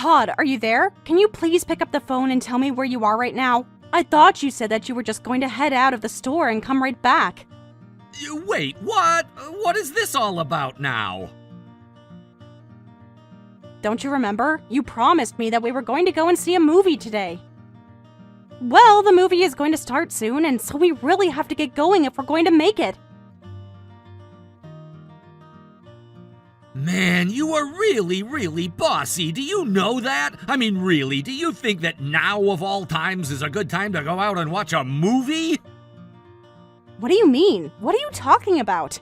Todd, are you there? Can you please pick up the phone and tell me where you are right now? I thought you said that you were just going to head out of the store and come right back. Wait, what? What is this all about now? Don't you remember? You promised me that we were going to go and see a movie today. Well, the movie is going to start soon, and so we really have to get going if we're going to make it. Man, you are really bossy. Do you know that? I mean, really, do you think that now of all times is a good time to go out and watch a movie? What do you mean? What are you talking about?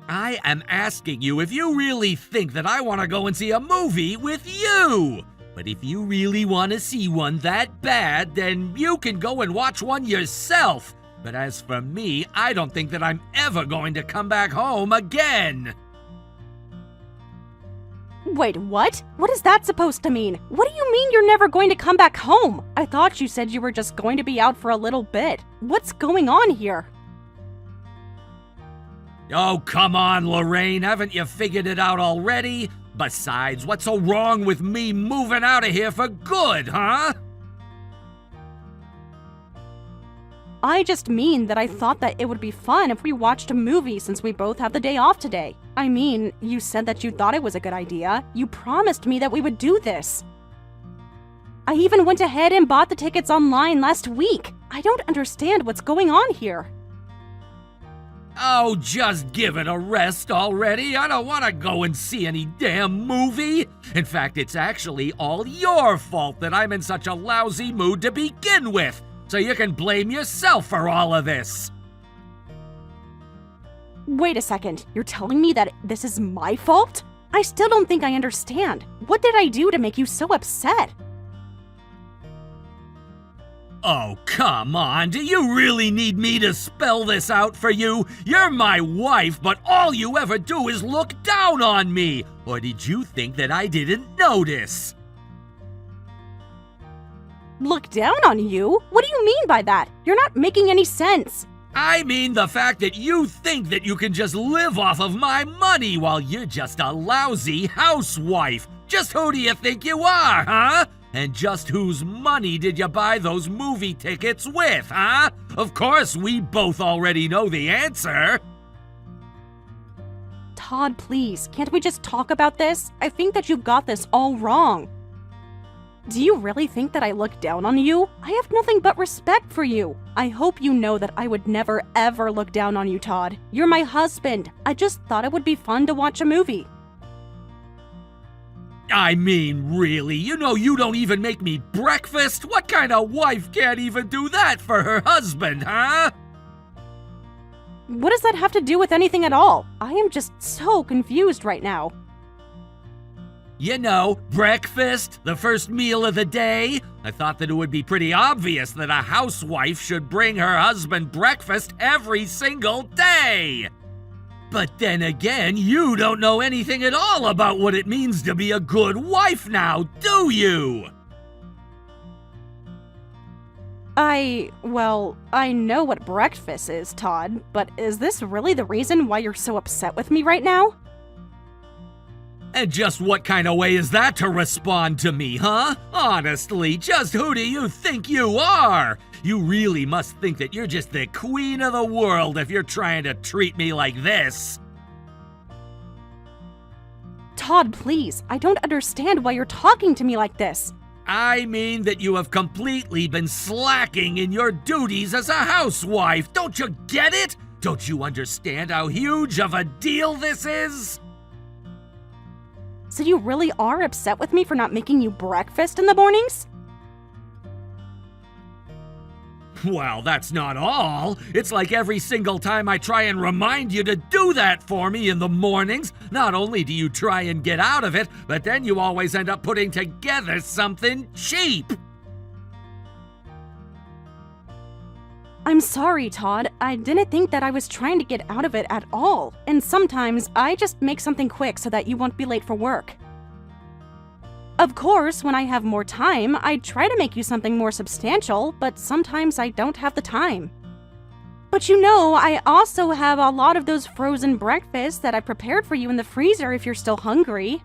I am asking you if you really think that I want to go and see a movie with you. But if you really want to see one that bad, then you can go and watch one yourself. But as for me, I don't think that I'm ever going to come back home again. Wait, what? What is that supposed to mean? What do you mean you're never going to come back home? I thought you said you were just going to be out for a little bit. What's going on here? Oh, come on, Lorraine. Haven't you figured it out already? Besides, what's so wrong with me moving out of here for good, huh? I just mean that I thought that it would be fun if we watched a movie since we both have the day off today. I mean, you said that you thought it was a good idea. You promised me that we would do this. I even went ahead and bought the tickets online last week. I don't understand what's going on here. Oh, just give it a rest already. I don't want to go and see any damn movie. In fact, it's actually all your fault that I'm in such a lousy mood to begin with. So you can blame yourself for all of this. Wait a second, you're telling me that this is my fault? I still don't think I understand. What did I do to make you so upset? Oh, come on. Do you really need me to spell this out for you? You're my wife, but all you ever do is look down on me. Or did you think that I didn't notice? Look down on you? What do you mean by that? You're not making any sense. I mean the fact that you think that you can just live off of my money while you're just a lousy housewife. Just who do you think you are, huh? And just whose money did you buy those movie tickets with, huh? Of course, we both already know the answer. Todd, please, can't we just talk about this? I think that you got this all wrong. Do you really think that I look down on you? I have nothing but respect for you. I hope you know that I would never ever look down on you, Todd. You're my husband. I just thought it would be fun to watch a movie. I mean, really? You know you don't even make me breakfast? What kind of wife can't even do that for her husband, huh? What does that have to do with anything at all? I am just so confused right now. You know, breakfast, the first meal of the day. I thought that it would be pretty obvious that a housewife should bring her husband breakfast every single day. But then again, you don't know anything at all about what it means to be a good wife now, do you? I know what breakfast is, Todd, but is this really the reason why you're so upset with me right now? And just what kind of way is that to respond to me, huh? Honestly, just who do you think you are? You really must think that you're just the queen of the world if you're trying to treat me like this. Todd, please, I don't understand why you're talking to me like this. I mean that you have completely been slacking in your duties as a housewife. Don't you get it? Don't you understand how huge of a deal this is? So you really are upset with me for not making you breakfast in the mornings? Well, that's not all. It's like every single time I try and remind you to do that for me in the mornings, not only do you try and get out of it, but then you always end up putting together something cheap. I'm sorry, Todd. I didn't think that I was trying to get out of it at all. And sometimes I just make something quick so that you won't be late for work. Of course, when I have more time, I try to make you something more substantial, but sometimes I don't have the time. But you know, I also have a lot of those frozen breakfasts that I prepared for you in the freezer if you're still hungry.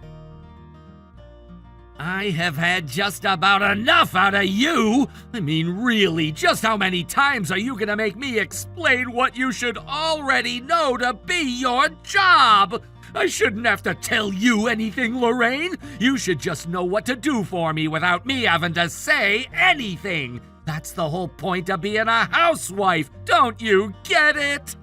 I have had just about enough out of you! I mean, really, just how many times are you gonna make me explain what you should already know to be your job? I shouldn't have to tell you anything, Lorraine. You should just know what to do for me without me having to say anything. That's the whole point of being a housewife. Don't you get it?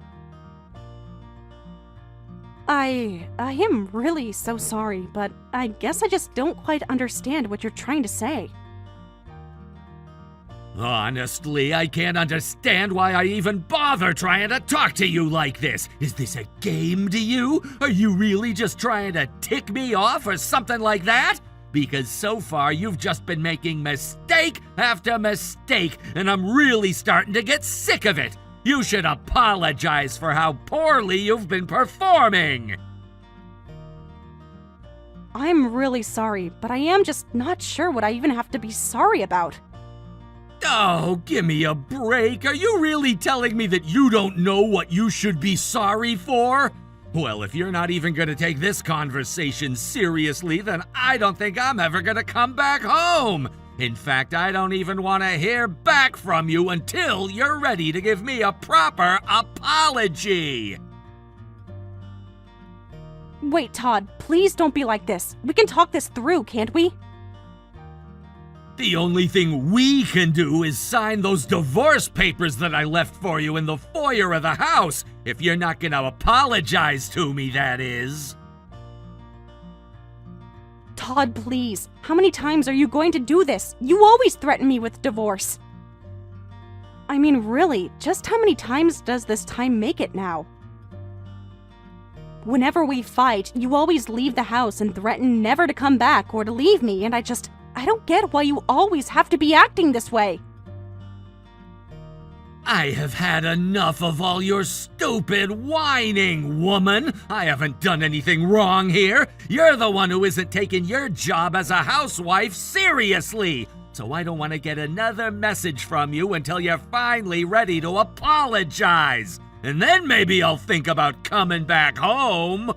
I am really so sorry, but I guess I just don't quite understand what you're trying to say. Honestly, I can't understand why I even bother trying to talk to you like this. Is this a game to you? Are you really just trying to tick me off or something like that? Because so far you've just been making mistake after mistake, and I'm really starting to get sick of it. You should apologize for how poorly you've been performing. I'm really sorry, but I am just not sure what I even have to be sorry about. Oh, give me a break. Are you really telling me that you don't know what you should be sorry for? Well, if you're not even going to take this conversation seriously, then I don't think I'm ever going to come back home. In fact, I don't even want to hear back from you until you're ready to give me a proper apology. Wait, Todd, please don't be like this. We can talk this through, can't we? The only thing we can do is sign those divorce papers that I left for you in the foyer of the house, if you're not going to apologize to me, that is. Todd, please. How many times are you going to do this? You always threaten me with divorce. I mean, really, just how many times does this time make it now? Whenever we fight, you always leave the house and threaten never to come back or to leave me, and I don't get why you always have to be acting this way. I have had enough of all your stupid whining, woman. I haven't done anything wrong here. You're the one who isn't taking your job as a housewife seriously. So I don't want to get another message from you until you're finally ready to apologize. And then maybe I'll think about coming back home.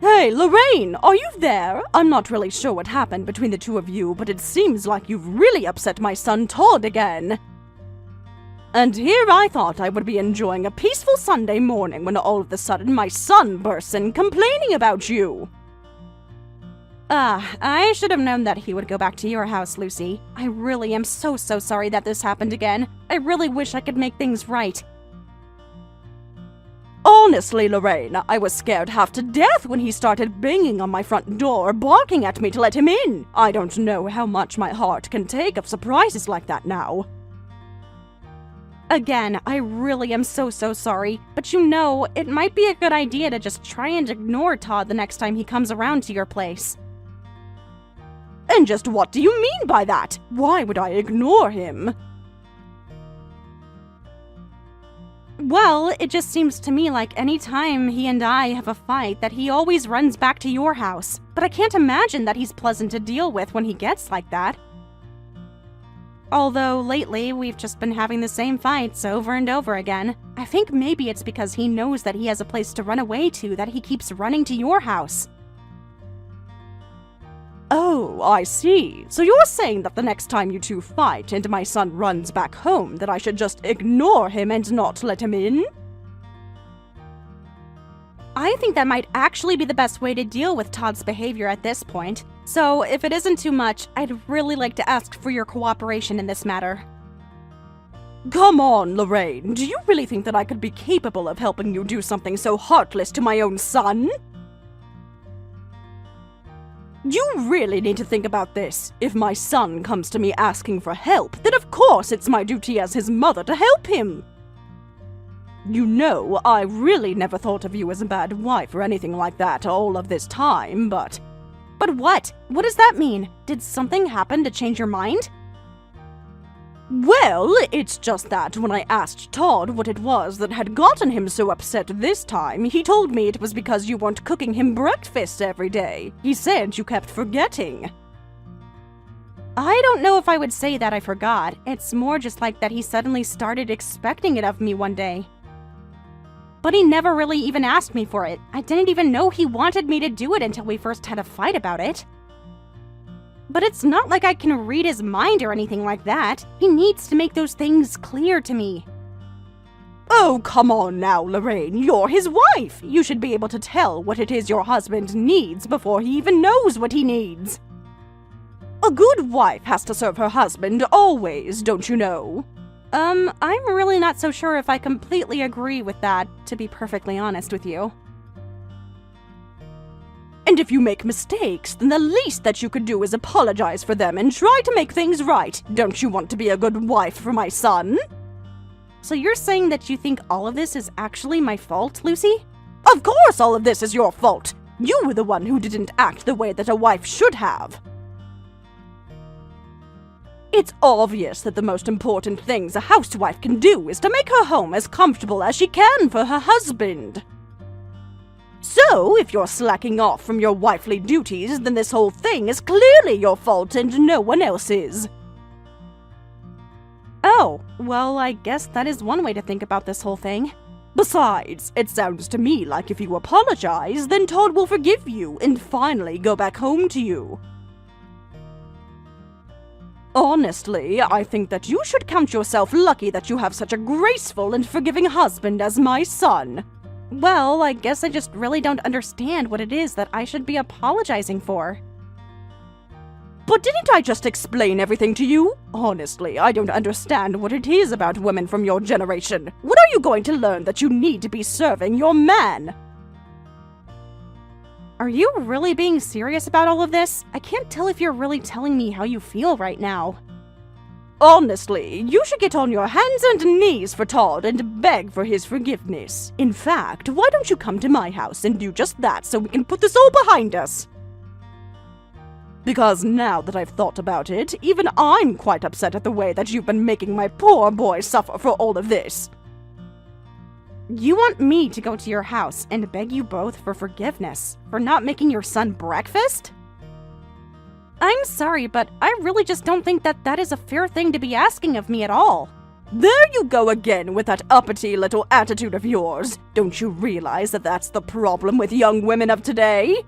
Hey, Lorraine, are you there? I'm not really sure what happened between the two of you, but it seems like you've really upset my son Todd again. And here I thought I would be enjoying a peaceful Sunday morning when all of a sudden my son bursts in complaining about you. I should have known that he would go back to your house, Lucy. I really am so sorry that this happened again. I really wish I could make things right. Honestly, Lorraine, I was scared half to death when he started banging on my front door, barking at me to let him in. I don't know how much my heart can take of surprises like that now. Again, I really am so sorry, but you know, it might be a good idea to just try and ignore Todd the next time he comes around to your place. And just what do you mean by that? Why would I ignore him? Well, it just seems to me like any time he and I have a fight that he always runs back to your house. But I can't imagine that he's pleasant to deal with when he gets like that. Although lately we've just been having the same fights over and over again. I think maybe it's because he knows that he has a place to run away to that he keeps running to your house. Oh, I see. So you're saying that the next time you two fight and my son runs back home, that I should just ignore him and not let him in? I think that might actually be the best way to deal with Todd's behavior at this point. So if it isn't too much, I'd really like to ask for your cooperation in this matter. Come on, Lorraine. Do you really think that I could be capable of helping you do something so heartless to my own son? You really need to think about this. If my son comes to me asking for help, then of course it's my duty as his mother to help him. You know, I really never thought of you as a bad wife or anything like that all of this time, but... But what? What does that mean? Did something happen to change your mind? Well, it's just that when I asked Todd what it was that had gotten him so upset this time, he told me it was because you weren't cooking him breakfast every day. He said you kept forgetting. I don't know if I would say that I forgot. It's more just like that he suddenly started expecting it of me one day. But he never really even asked me for it. I didn't even know he wanted me to do it until we first had a fight about it. But it's not like I can read his mind or anything like that. He needs to make those things clear to me. Oh, come on now, Lorraine. You're his wife. You should be able to tell what it is your husband needs before he even knows what he needs. A good wife has to serve her husband always, don't you know? I'm really not so sure if I completely agree with that, to be perfectly honest with you. And if you make mistakes, then the least that you could do is apologize for them and try to make things right. Don't you want to be a good wife for my son? So you're saying that you think all of this is actually my fault, Lucy? Of course all of this is your fault! You were the one who didn't act the way that a wife should have. It's obvious that the most important things a housewife can do is to make her home as comfortable as she can for her husband. So, if you're slacking off from your wifely duties, then this whole thing is clearly your fault and no one else's. Oh, well, I guess that is one way to think about this whole thing. Besides, it sounds to me like if you apologize, then Todd will forgive you and finally go back home to you. Honestly, I think that you should count yourself lucky that you have such a graceful and forgiving husband as my son. Well, I guess I just really don't understand what it is that I should be apologizing for. But didn't I just explain everything to you? Honestly, I don't understand what it is about women from your generation. When are you going to learn that you need to be serving your man? Are you really being serious about all of this? I can't tell if you're really telling me how you feel right now. Honestly, you should get on your hands and knees for Todd and beg for his forgiveness. In fact, why don't you come to my house and do just that so we can put this all behind us? Because now that I've thought about it, even I'm quite upset at the way that you've been making my poor boy suffer for all of this. You want me to go to your house and beg you both for forgiveness for not making your son breakfast? I'm sorry, but I really just don't think that that is a fair thing to be asking of me at all. There you go again with that uppity little attitude of yours. Don't you realize that that's the problem with young women of today?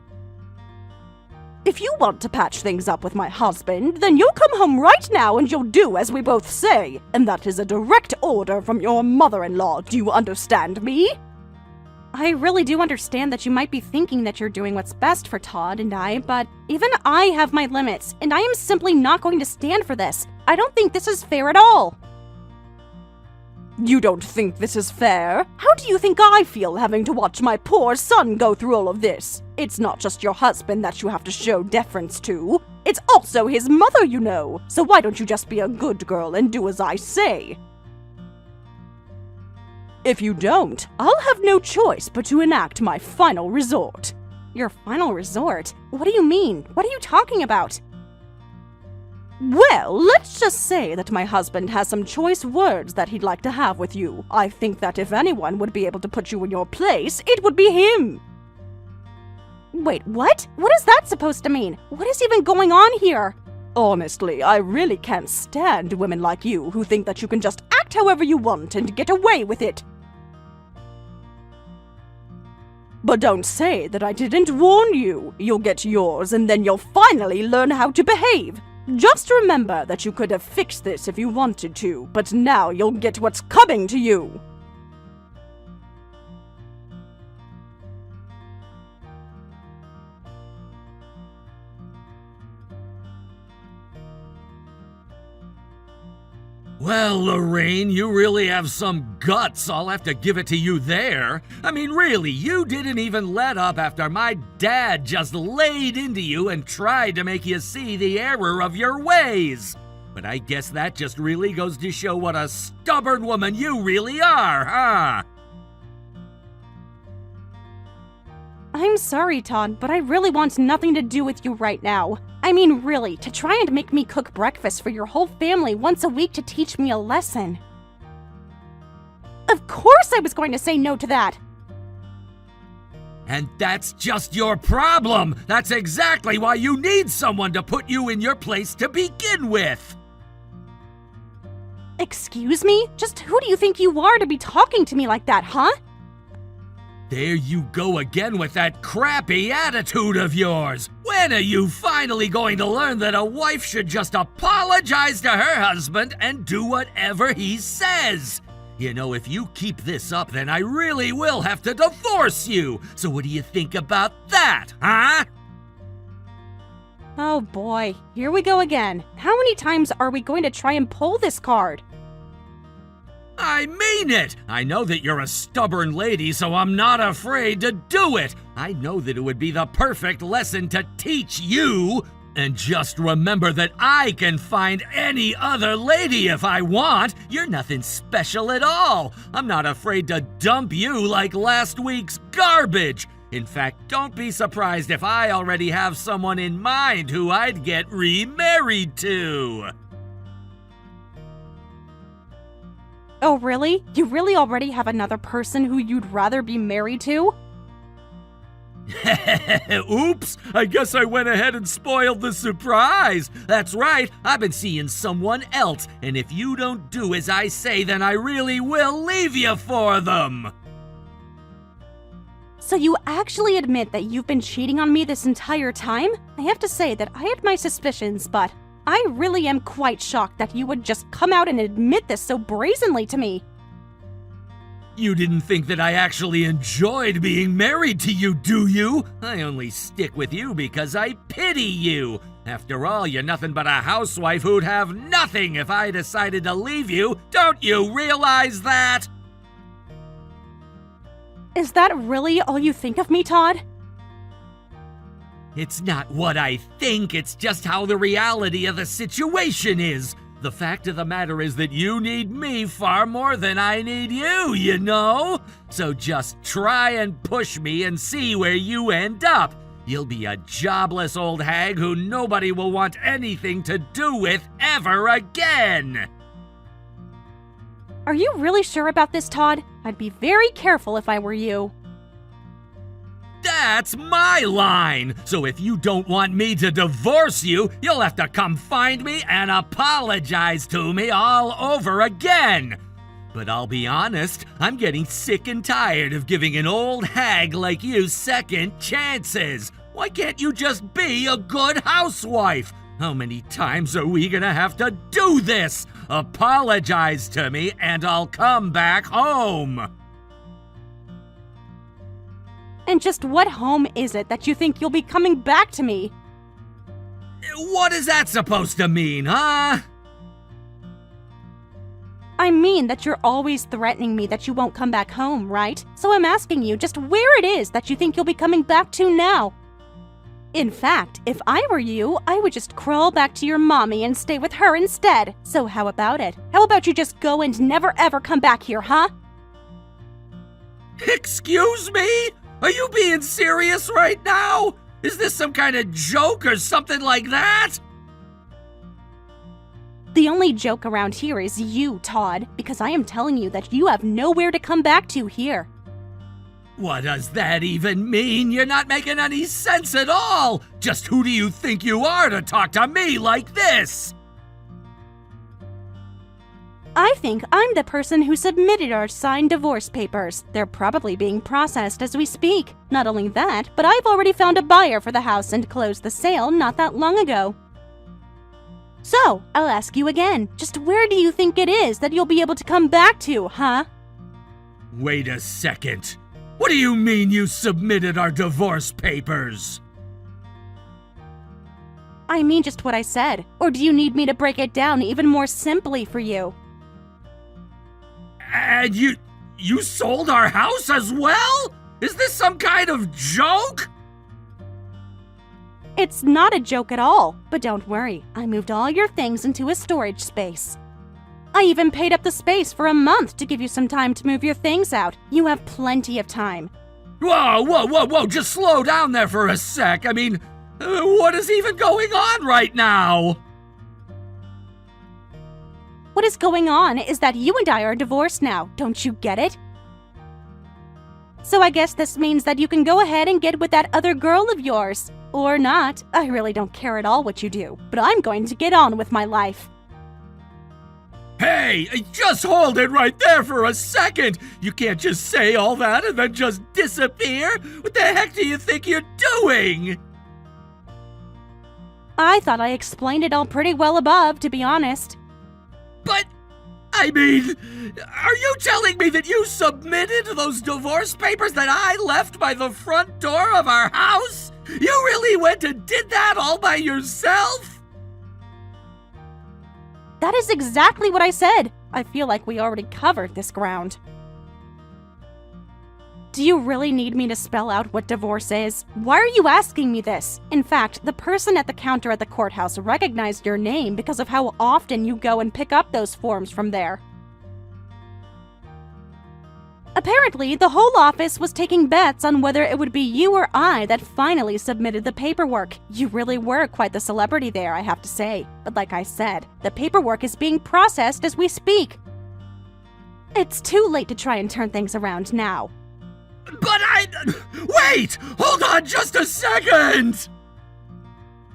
If you want to patch things up with my husband, then you'll come home right now and you'll do as we both say. And that is a direct order from your mother-in-law. Do you understand me? I really do understand that you might be thinking that you're doing what's best for Todd and I, but even I have my limits, and I am simply not going to stand for this. I don't think this is fair at all. You don't think this is fair? How do you think I feel having to watch my poor son go through all of this? It's not just your husband that you have to show deference to. It's also his mother, you know. So why don't you just be a good girl and do as I say? If you don't, I'll have no choice but to enact my final resort. Your final resort? What do you mean? What are you talking about? Well, let's just say that my husband has some choice words that he'd like to have with you. I think that if anyone would be able to put you in your place, it would be him. Wait, what? What is that supposed to mean? What is even going on here? Honestly, I really can't stand women like you who think that you can just act however you want and get away with it. But don't say that I didn't warn you. You'll get yours and then you'll finally learn how to behave. Just remember that you could have fixed this if you wanted to, but now you'll get what's coming to you. Well, Lorraine, you really have some guts. I'll have to give it to you there. I mean, really, you didn't even let up after my dad just laid into you and tried to make you see the error of your ways. But I guess that just really goes to show what a stubborn woman you really are, huh? I'm sorry, Todd, but I really want nothing to do with you right now. I mean, really, to try and make me cook breakfast for your whole family once a week to teach me a lesson. Of course I was going to say no to that! And that's just your problem. That's exactly why you need someone to put you in your place to begin with. Excuse me? Just who do you think you are to be talking to me like that, huh? There you go again with that crappy attitude of yours. When are you finally going to learn that a wife should just apologize to her husband and do whatever he says? You know, if you keep this up, then I really will have to divorce you. So what do you think about that, huh? Oh boy, here we go again. How many times are we going to try and pull this card? I mean it! I know that you're a stubborn lady, so I'm not afraid to do it. I know that it would be the perfect lesson to teach you. And just remember that I can find any other lady if I want. You're nothing special at all. I'm not afraid to dump you like last week's garbage. In fact, don't be surprised if I already have someone in mind who I'd get remarried to. Oh really? You really already have another person who you'd rather be married to? Oops, I guess I went ahead and spoiled the surprise. That's right, I've been seeing someone else, and if you don't do as I say, then I really will leave you for them. So you actually admit that you've been cheating on me this entire time? I have to say that I had my suspicions, but I really am quite shocked that you would just come out and admit this so brazenly to me. You didn't think that I actually enjoyed being married to you, do you? I only stick with you because I pity you. After all, you're nothing but a housewife who'd have nothing if I decided to leave you. Don't you realize that? Is that really all you think of me, Todd? It's not what I think, it's just how the reality of the situation is. The fact of the matter is that you need me far more than I need you, you know? So just try and push me and see where you end up. You'll be a jobless old hag who nobody will want anything to do with ever again. Are you really sure about this, Todd? I'd be very careful if I were you. That's my line! So if you don't want me to divorce you, you'll have to come find me and apologize to me all over again. But I'll be honest, I'm getting sick and tired of giving an old hag like you second chances. Why can't you just be a good housewife? How many times are we gonna have to do this? Apologize to me and I'll come back home. And just what home is it that you think you'll be coming back to me? What is that supposed to mean, huh? I mean that you're always threatening me that you won't come back home, right? So I'm asking you just where it is that you think you'll be coming back to now. In fact, if I were you, I would just crawl back to your mommy and stay with her instead. So how about it? How about you just go and never ever come back here, huh? Excuse me? Are you being serious right now? Is this some kind of joke or something like that? The only joke around here is you, Todd, because I am telling you that you have nowhere to come back to here. What does that even mean? You're not making any sense at all. Just who do you think you are to talk to me like this? I think I'm the person who submitted our signed divorce papers. They're probably being processed as we speak. Not only that, but I've already found a buyer for the house and closed the sale not that long ago. So, I'll ask you again, just where do you think it is that you'll be able to come back to, huh? Wait a second. What do you mean you submitted our divorce papers? I mean just what I said. Or do you need me to break it down even more simply for you? And you sold our house as well? Is this some kind of joke? It's not a joke at all, but don't worry, I moved all your things into a storage space. I even paid up the space for a month to give you some time to move your things out. You have plenty of time. Whoa, just slow down there for a sec. I mean, what is even going on right now? What is going on is that you and I are divorced now, don't you get it? So I guess this means that you can go ahead and get with that other girl of yours. Or not. I really don't care at all what you do, but I'm going to get on with my life. Hey, just hold it right there for a second! You can't just say all that and then just disappear! What the heck do you think you're doing? I thought I explained it all pretty well above, to be honest. But, I mean, are you telling me that you submitted those divorce papers that I left by the front door of our house? You really went and did that all by yourself? That is exactly what I said. I feel like we already covered this ground. Do you really need me to spell out what divorce is? Why are you asking me this? In fact, the person at the counter at the courthouse recognized your name because of how often you go and pick up those forms from there. Apparently, the whole office was taking bets on whether it would be you or I that finally submitted the paperwork. You really were quite the celebrity there, I have to say. But like I said, the paperwork is being processed as we speak. It's too late to try and turn things around now. But wait! Hold on just a second!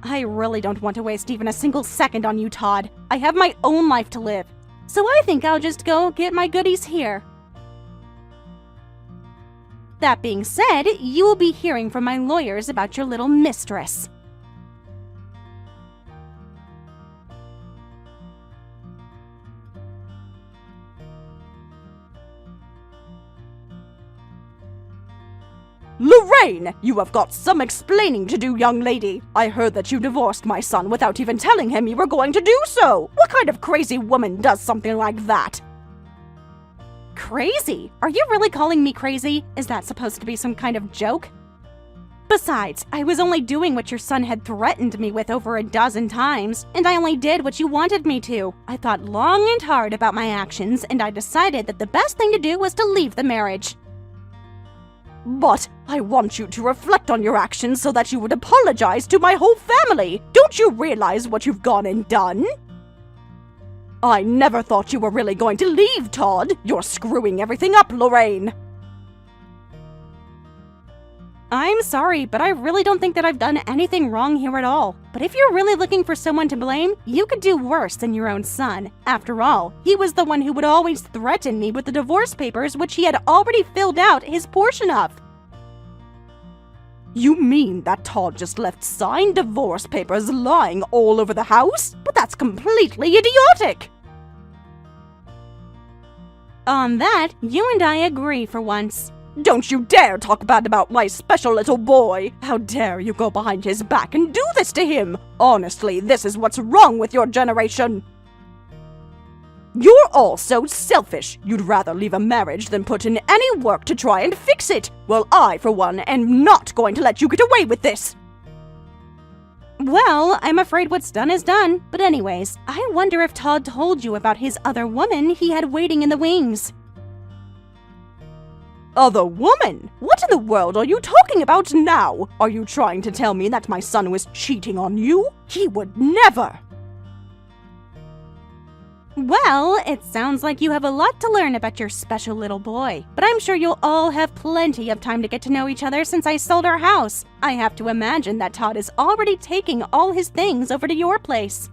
I really don't want to waste even a single second on you, Todd. I have my own life to live. So I think I'll just go get my goodies here. That being said, you will be hearing from my lawyers about your little mistress. Lorraine, you have got some explaining to do, young lady. I heard that you divorced my son without even telling him you were going to do so. What kind of crazy woman does something like that? Crazy? Are you really calling me crazy? Is that supposed to be some kind of joke? Besides, I was only doing what your son had threatened me with over a dozen times, and I only did what you wanted me to. I thought long and hard about my actions, and I decided that the best thing to do was to leave the marriage. But I want you to reflect on your actions so that you would apologize to my whole family. Don't you realize what you've gone and done? I never thought you were really going to leave, Todd. You're screwing everything up, Lorraine. I'm sorry, but I really don't think that I've done anything wrong here at all. But if you're really looking for someone to blame, you could do worse than your own son. After all, he was the one who would always threaten me with the divorce papers which he had already filled out his portion of. You mean that Todd just left signed divorce papers lying all over the house? But that's completely idiotic! On that, you and I agree for once. Don't you dare talk bad about my special little boy! How dare you go behind his back and do this to him? Honestly, this is what's wrong with your generation. You're all so selfish. You'd rather leave a marriage than put in any work to try and fix it. Well, I, for one, am not going to let you get away with this. Well, I'm afraid what's done is done. But anyways, I wonder if Todd told you about his other woman he had waiting in the wings. Other woman? What in the world are you talking about now? Are you trying to tell me that my son was cheating on you? He would never! Well, it sounds like you have a lot to learn about your special little boy, but I'm sure you'll all have plenty of time to get to know each other since I sold our house. I have to imagine that Todd is already taking all his things over to your place.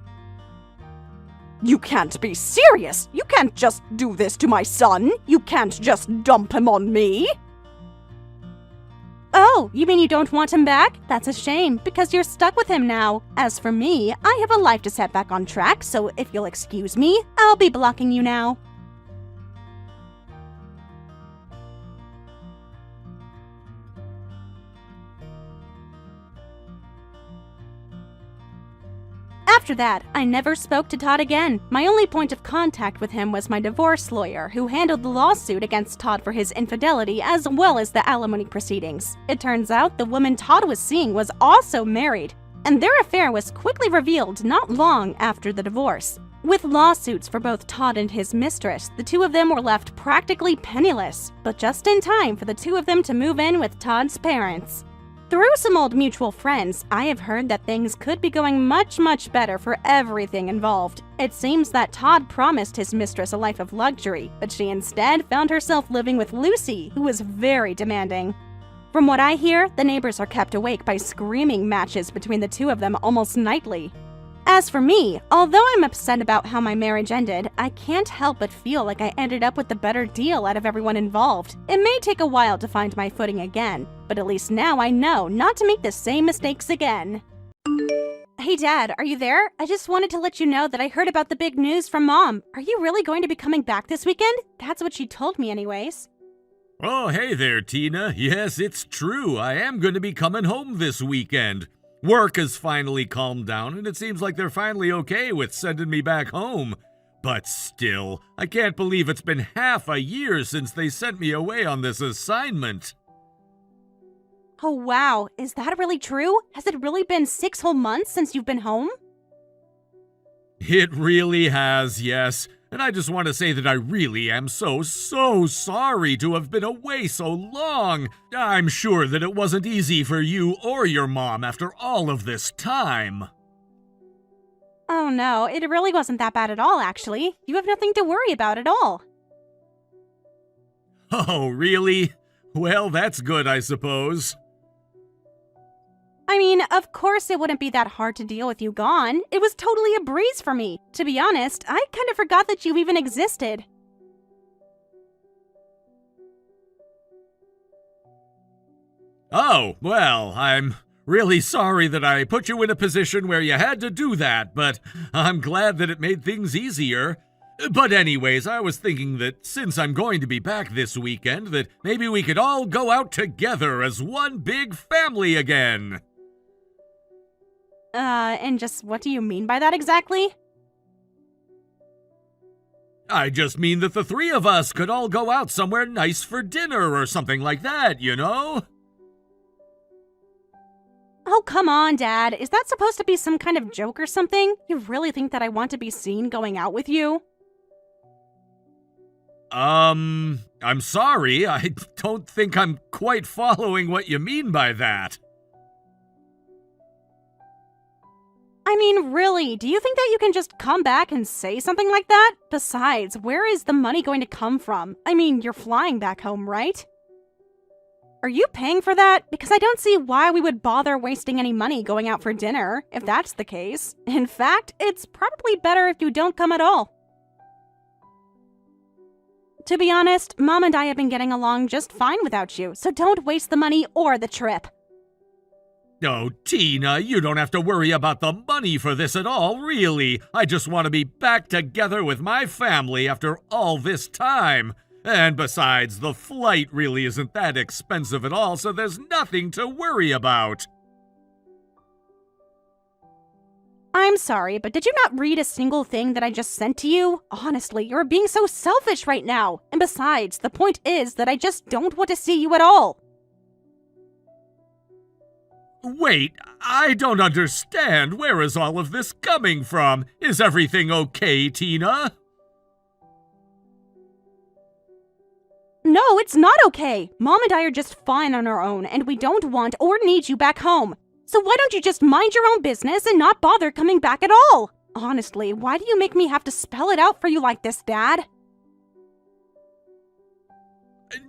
You can't be serious! You can't just do this to my son! You can't just dump him on me! Oh, you mean you don't want him back? That's a shame, because you're stuck with him now. As for me, I have a life to set back on track, so if you'll excuse me, I'll be blocking you now. After that, I never spoke to Todd again. My only point of contact with him was my divorce lawyer, who handled the lawsuit against Todd for his infidelity as well as the alimony proceedings. It turns out the woman Todd was seeing was also married, and their affair was quickly revealed not long after the divorce. With lawsuits for both Todd and his mistress, the two of them were left practically penniless, but just in time for the two of them to move in with Todd's parents. Through some old mutual friends, I have heard that things could be going much, much better for everything involved. It seems that Todd promised his mistress a life of luxury, but she instead found herself living with Lucy, who was very demanding. From what I hear, the neighbors are kept awake by screaming matches between the two of them almost nightly. As for me, although I'm upset about how my marriage ended, I can't help but feel like I ended up with the better deal out of everyone involved. It may take a while to find my footing again, but at least now I know not to make the same mistakes again. Hey Dad, are you there? I just wanted to let you know that I heard about the big news from Mom. Are you really going to be coming back this weekend? That's what she told me anyways. Oh, hey there, Tina. Yes, it's true. I am going to be coming home this weekend. Work has finally calmed down, and it seems like they're finally okay with sending me back home. But still, I can't believe it's been half a year since they sent me away on this assignment. Oh wow, is that really true? Has it really been 6 whole months since you've been home? It really has, yes. And I just want to say that I really am so sorry to have been away so long. I'm sure that it wasn't easy for you or your mom after all of this time. Oh no, it really wasn't that bad at all, actually. You have nothing to worry about at all. Oh, really? Well, that's good, I suppose. I mean, of course it wouldn't be that hard to deal with you gone. It was totally a breeze for me. To be honest, I kind of forgot that you even existed. Oh, well, I'm really sorry that I put you in a position where you had to do that, but I'm glad that it made things easier. But anyways, I was thinking that since I'm going to be back this weekend, that maybe we could all go out together as one big family again. And just what do you mean by that exactly? I just mean that the three of us could all go out somewhere nice for dinner or something like that, you know? Oh, come on, Dad. Is that supposed to be some kind of joke or something? You really think that I want to be seen going out with you? I'm sorry. I don't think I'm quite following what you mean by that. I mean, really, do you think that you can just come back and say something like that? Besides, where is the money going to come from? I mean, you're flying back home, right? Are you paying for that? Because I don't see why we would bother wasting any money going out for dinner, if that's the case. In fact, it's probably better if you don't come at all. To be honest, Mom and I have been getting along just fine without you, so don't waste the money or the trip. Oh, Tina, you don't have to worry about the money for this at all, really. I just want to be back together with my family after all this time. And besides, the flight really isn't that expensive at all, so there's nothing to worry about. I'm sorry, but did you not read a single thing that I just sent to you? Honestly, you're being so selfish right now. And besides, the point is that I just don't want to see you at all. Wait, I don't understand. Where is all of this coming from? Is everything okay, Tina? No, it's not okay. Mom and I are just fine on our own, and we don't want or need you back home. So why don't you just mind your own business and not bother coming back at all? Honestly, why do you make me have to spell it out for you like this, Dad?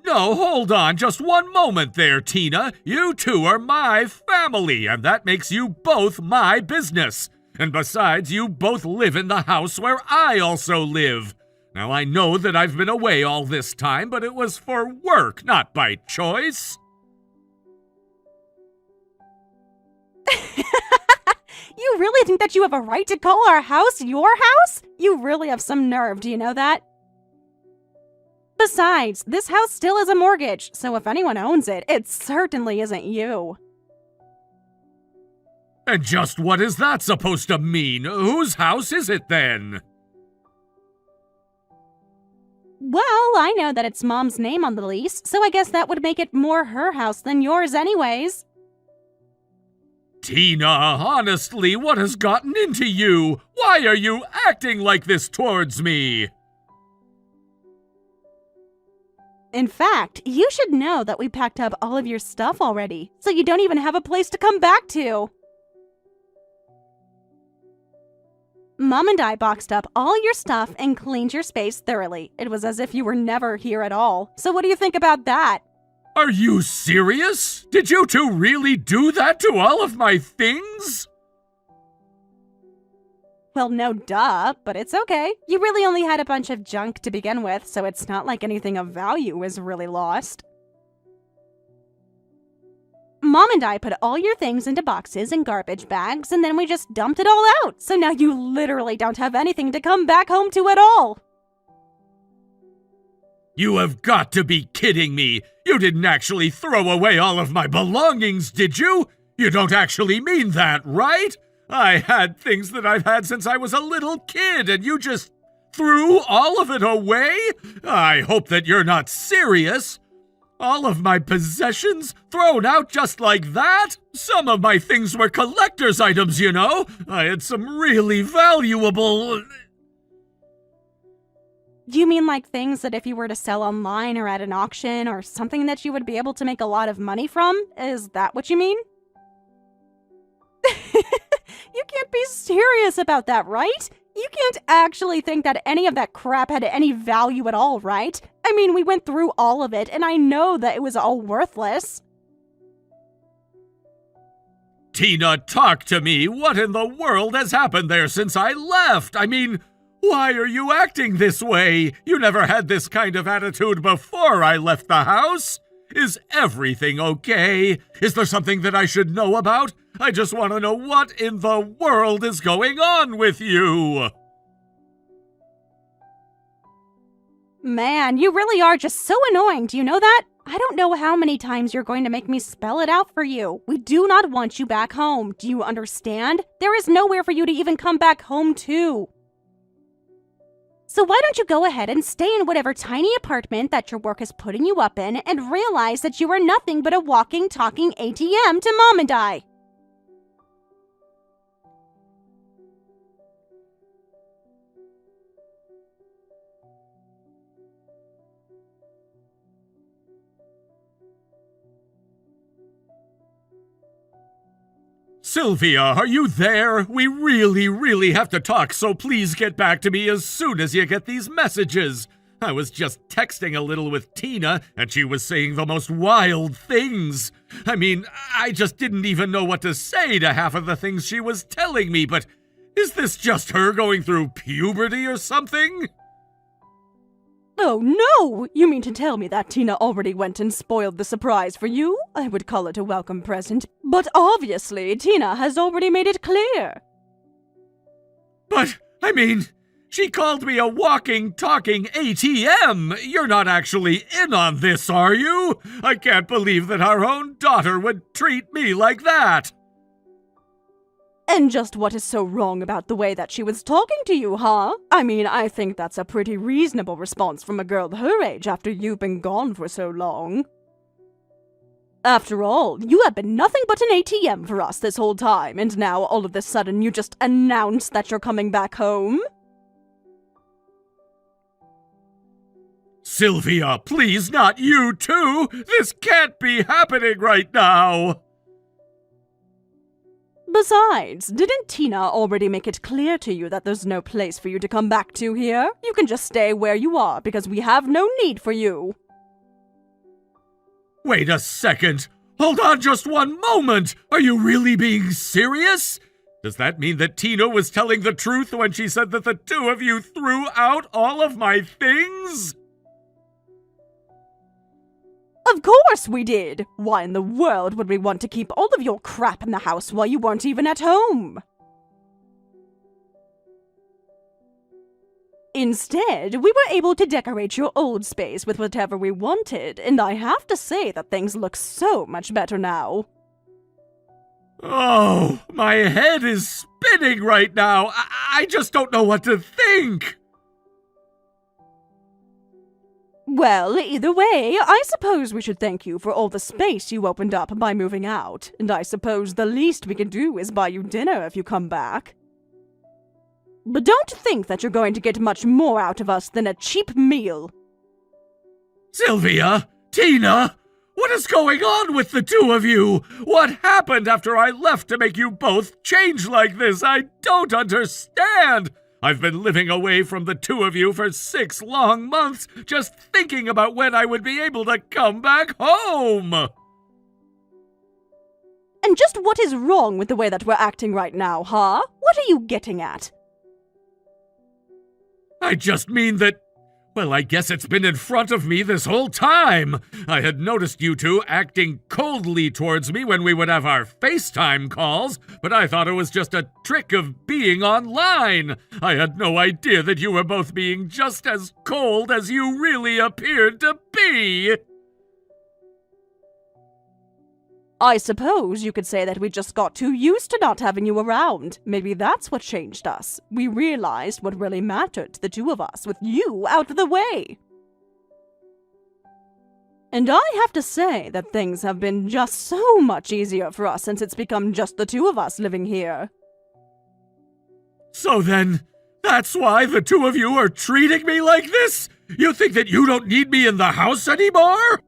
No, hold on just one moment there, Tina. You two are my family, and that makes you both my business. And besides, you both live in the house where I also live. Now, I know that I've been away all this time, but it was for work, not by choice. You really think that you have a right to call our house your house? You really have some nerve, do you know that? Besides, this house still has a mortgage, so if anyone owns it, it certainly isn't you. And just what is that supposed to mean? Whose house is it then? Well, I know that it's Mom's name on the lease, so I guess that would make it more her house than yours anyways. Tina, honestly, what has gotten into you? Why are you acting like this towards me? In fact, you should know that we packed up all of your stuff already, so you don't even have a place to come back to. Mom and I boxed up all your stuff and cleaned your space thoroughly. It was as if you were never here at all. So what do you think about that? Are you serious? Did you two really do that to all of my things? Well, no duh, but it's okay. You really only had a bunch of junk to begin with, so it's not like anything of value was really lost. Mom and I put all your things into boxes and garbage bags, and then we just dumped it all out, so now you literally don't have anything to come back home to at all. You have got to be kidding me! You didn't actually throw away all of my belongings, did you? You don't actually mean that, right? I had things that I've had since I was a little kid, and you just threw all of it away? I hope that you're not serious. All of my possessions thrown out just like that? Some of my things were collector's items, you know. I had some really valuable... Do you mean like things that if you were to sell online or at an auction or something that you would be able to make a lot of money from? Is that what you mean? You can't be serious about that, right? You can't actually think that any of that crap had any value at all, right? I mean, we went through all of it, and I know that it was all worthless. Tina, talk to me. What in the world has happened there since I left? I mean, why are you acting this way? You never had this kind of attitude before I left the house. Is everything okay? Is there something that I should know about? I just want to know what in the world is going on with you. Man, you really are just so annoying, do you know that? I don't know how many times you're going to make me spell it out for you. We do not want you back home. Do you understand? There is nowhere for you to even come back home to. So why don't you go ahead and stay in whatever tiny apartment that your work is putting you up in and realize that you are nothing but a walking, talking ATM to Mom and I? Sylvia, are you there? We really have to talk, so please get back to me as soon as you get these messages. I was just texting a little with Tina, and she was saying the most wild things. I mean, I just didn't even know what to say to half of the things she was telling me, but is this just her going through puberty or something? Oh no! You mean to tell me that Tina already went and spoiled the surprise for you? I would call it a welcome present, but obviously Tina has already made it clear. But, I mean, she called me a walking, talking ATM. You're not actually in on this, are you? I can't believe that our own daughter would treat me like that. And just what is so wrong about the way that she was talking to you, huh? I mean, I think that's a pretty reasonable response from a girl her age after you've been gone for so long. After all, you have been nothing but an ATM for us this whole time, and now all of a sudden you just announce that you're coming back home? Sylvia, please, not you too! This can't be happening right now! Besides, didn't Tina already make it clear to you that there's no place for you to come back to here? You can just stay where you are because we have no need for you. Wait a second! Hold on just one moment! Are you really being serious? Does that mean that Tina was telling the truth when she said that the two of you threw out all of my things? Of course we did! Why in the world would we want to keep all of your crap in the house while you weren't even at home? Instead, we were able to decorate your old space with whatever we wanted, and I have to say that things look so much better now. Oh, my head is spinning right now. I just don't know what to think. Well, either way, I suppose we should thank you for all the space you opened up by moving out, and I suppose the least we can do is buy you dinner if you come back. But don't think that you're going to get much more out of us than a cheap meal. Sylvia? Tina? What is going on with the two of you? What happened after I left to make you both change like this? I don't understand. I've been living away from the two of you for 6 long months, just thinking about when I would be able to come back home. And just what is wrong with the way that we're acting right now, huh? What are you getting at? I just mean that, well, I guess it's been in front of me this whole time. I had noticed you two acting coldly towards me when we would have our FaceTime calls, but I thought it was just a trick of being online. I had no idea that you were both being just as cold as you really appeared to be. I suppose you could say that we just got too used to not having you around. Maybe that's what changed us. We realized what really mattered to the two of us with you out of the way. And I have to say that things have been just so much easier for us since it's become just the two of us living here. So then, that's why the two of you are treating me like this? You think that you don't need me in the house anymore?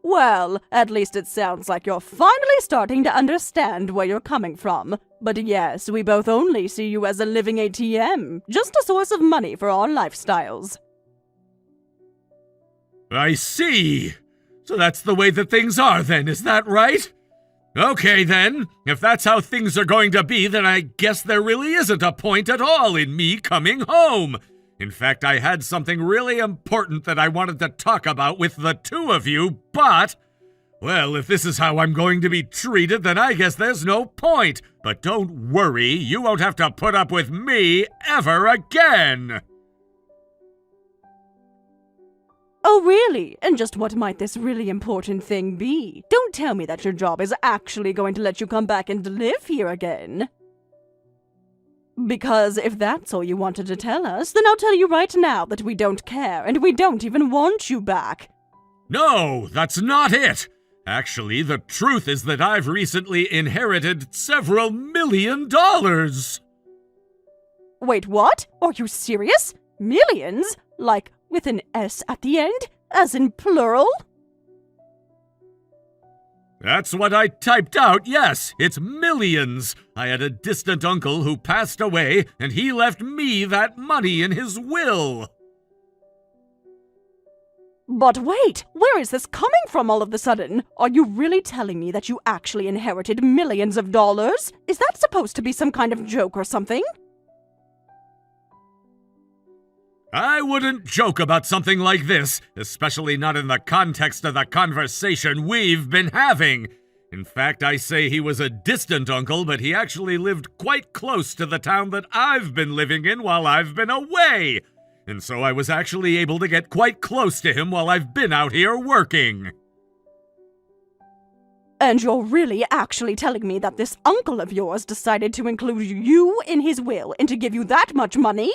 Well, at least it sounds like you're finally starting to understand where you're coming from. But yes, we both only see you as a living ATM, just a source of money for our lifestyles. I see. So that's the way that things are then, is that right? Okay then, if that's how things are going to be, then I guess there really isn't a point at all in me coming home. In fact, I had something really important that I wanted to talk about with the two of you, but, well, if this is how I'm going to be treated, then I guess there's no point. But don't worry, you won't have to put up with me ever again. Oh, really? And just what might this really important thing be? Don't tell me that your job is actually going to let you come back and live here again. Because if that's all you wanted to tell us, then I'll tell you right now that we don't care, and we don't even want you back. No, that's not it. Actually, the truth is that I've recently inherited several $1 million. Wait, what? Are you serious? Millions? Like, with an S at the end? As in plural? That's what I typed out, yes, it's millions. I had a distant uncle who passed away, and he left me that money in his will. But wait, where is this coming from all of a sudden? Are you really telling me that you actually inherited millions of dollars? Is that supposed to be some kind of joke or something? I wouldn't joke about something like this, especially not in the context of the conversation we've been having. In fact, I say he was a distant uncle, but he actually lived quite close to the town that I've been living in while I've been away. And so I was actually able to get quite close to him while I've been out here working. And you're really actually telling me that this uncle of yours decided to include you in his will and to give you that much money?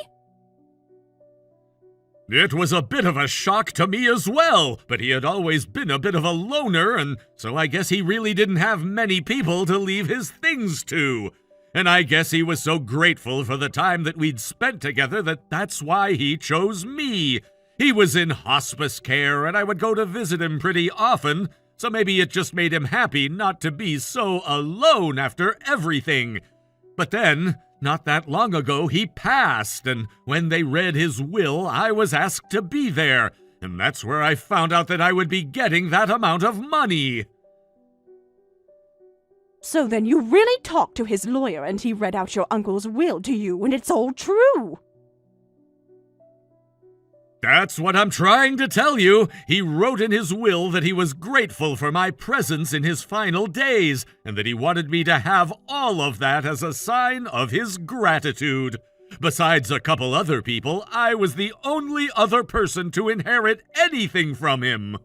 It was a bit of a shock to me as well, but he had always been a bit of a loner, and so I guess he really didn't have many people to leave his things to. And I guess he was so grateful for the time that we'd spent together that that's why he chose me. He was in hospice care, and I would go to visit him pretty often, so maybe it just made him happy not to be so alone after everything. But then, not that long ago, he passed, and when they read his will, I was asked to be there, and that's where I found out that I would be getting that amount of money. So then you really talked to his lawyer and he read out your uncle's will to you, and it's all true. That's what I'm trying to tell you. He wrote in his will that he was grateful for my presence in his final days, and that he wanted me to have all of that as a sign of his gratitude. Besides a couple other people, I was the only other person to inherit anything from him.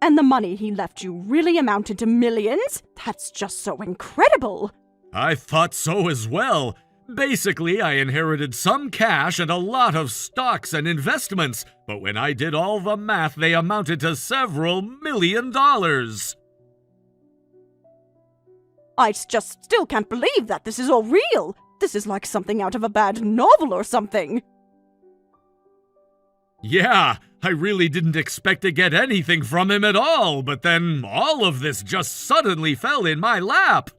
And the money he left you really amounted to millions? That's just so incredible. I thought so as well. Basically, I inherited some cash and a lot of stocks and investments, but when I did all the math, they amounted to several $1 million. I just still can't believe that this is all real. This is like something out of a bad novel or something. Yeah, I really didn't expect to get anything from him at all, but then all of this just suddenly fell in my lap.